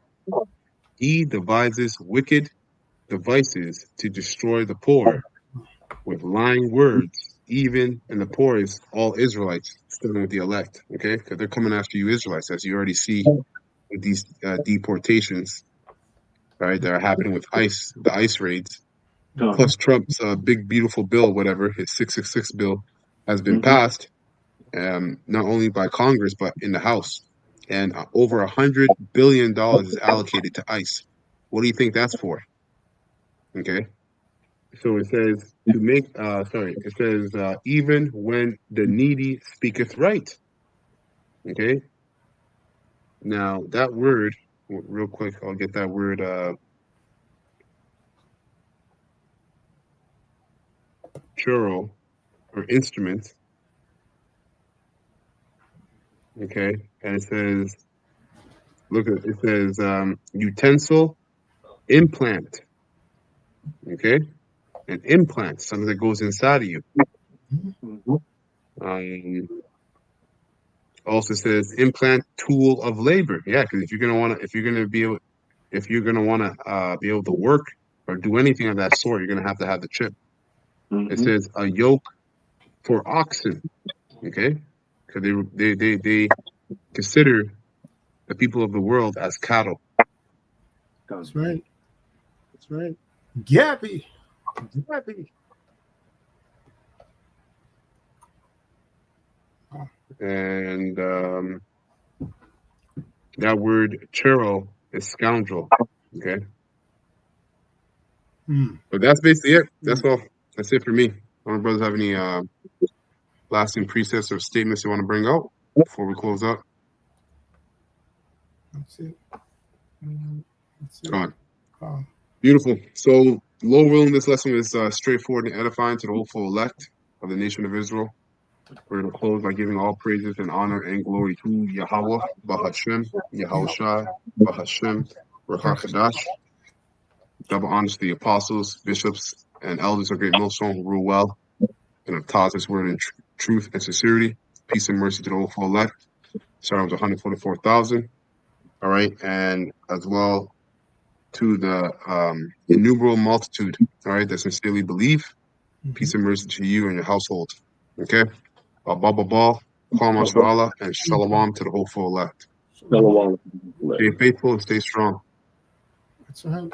He devises wicked devices to destroy the poor with lying words, even and the poor is all Israelites, starting with the elect, okay? Because they're coming after you Israelites, as you already see with these deportations, right, that are happening with the ICE raids. Plus Trump's big, beautiful bill, whatever, his 666 bill, has been passed, not only by Congress, but in the House. And over $100 billion is allocated to ICE. What do you think that's for? Okay. So it says it says, even when the needy speaketh right. Okay. Now that word, real quick, I'll get that word, churl, or instrument. Okay. And it says, it says, utensil, implant. Okay. An implant, something that goes inside of you. Also says implant, tool of labor. Yeah, because if you're gonna be able to work or do anything of that sort, you're gonna have to have the chip. It says a yoke for oxen. Okay, because they consider the people of the world as cattle. That's right. That's right. Gabby. And that word churl is scoundrel. Okay. But that's basically it. That's all. That's it for me. My brothers have any lasting precepts or statements you want to bring out before we close up? That's it. Gone. Beautiful. So, Lord willing, this lesson was straightforward and edifying to the hopeful elect of the nation of Israel. We're going to close by giving all praises and honor and glory to Yahweh, Bahashem, Yahushai, Bahashem, Rakakadash. Double honors to the apostles, bishops, and elders of Great Millstone who rule well. And I've taught this word in truth and sincerity, peace and mercy to the whole full elect. Sorry, it was 144,000. All right, and as well to the innumerable multitude, all right, that sincerely believe, peace and mercy to you and your household. Okay? Baba, Kwam Allah, and Shalom to the whole full elect. Shalom. Stay faithful and stay strong. That's right.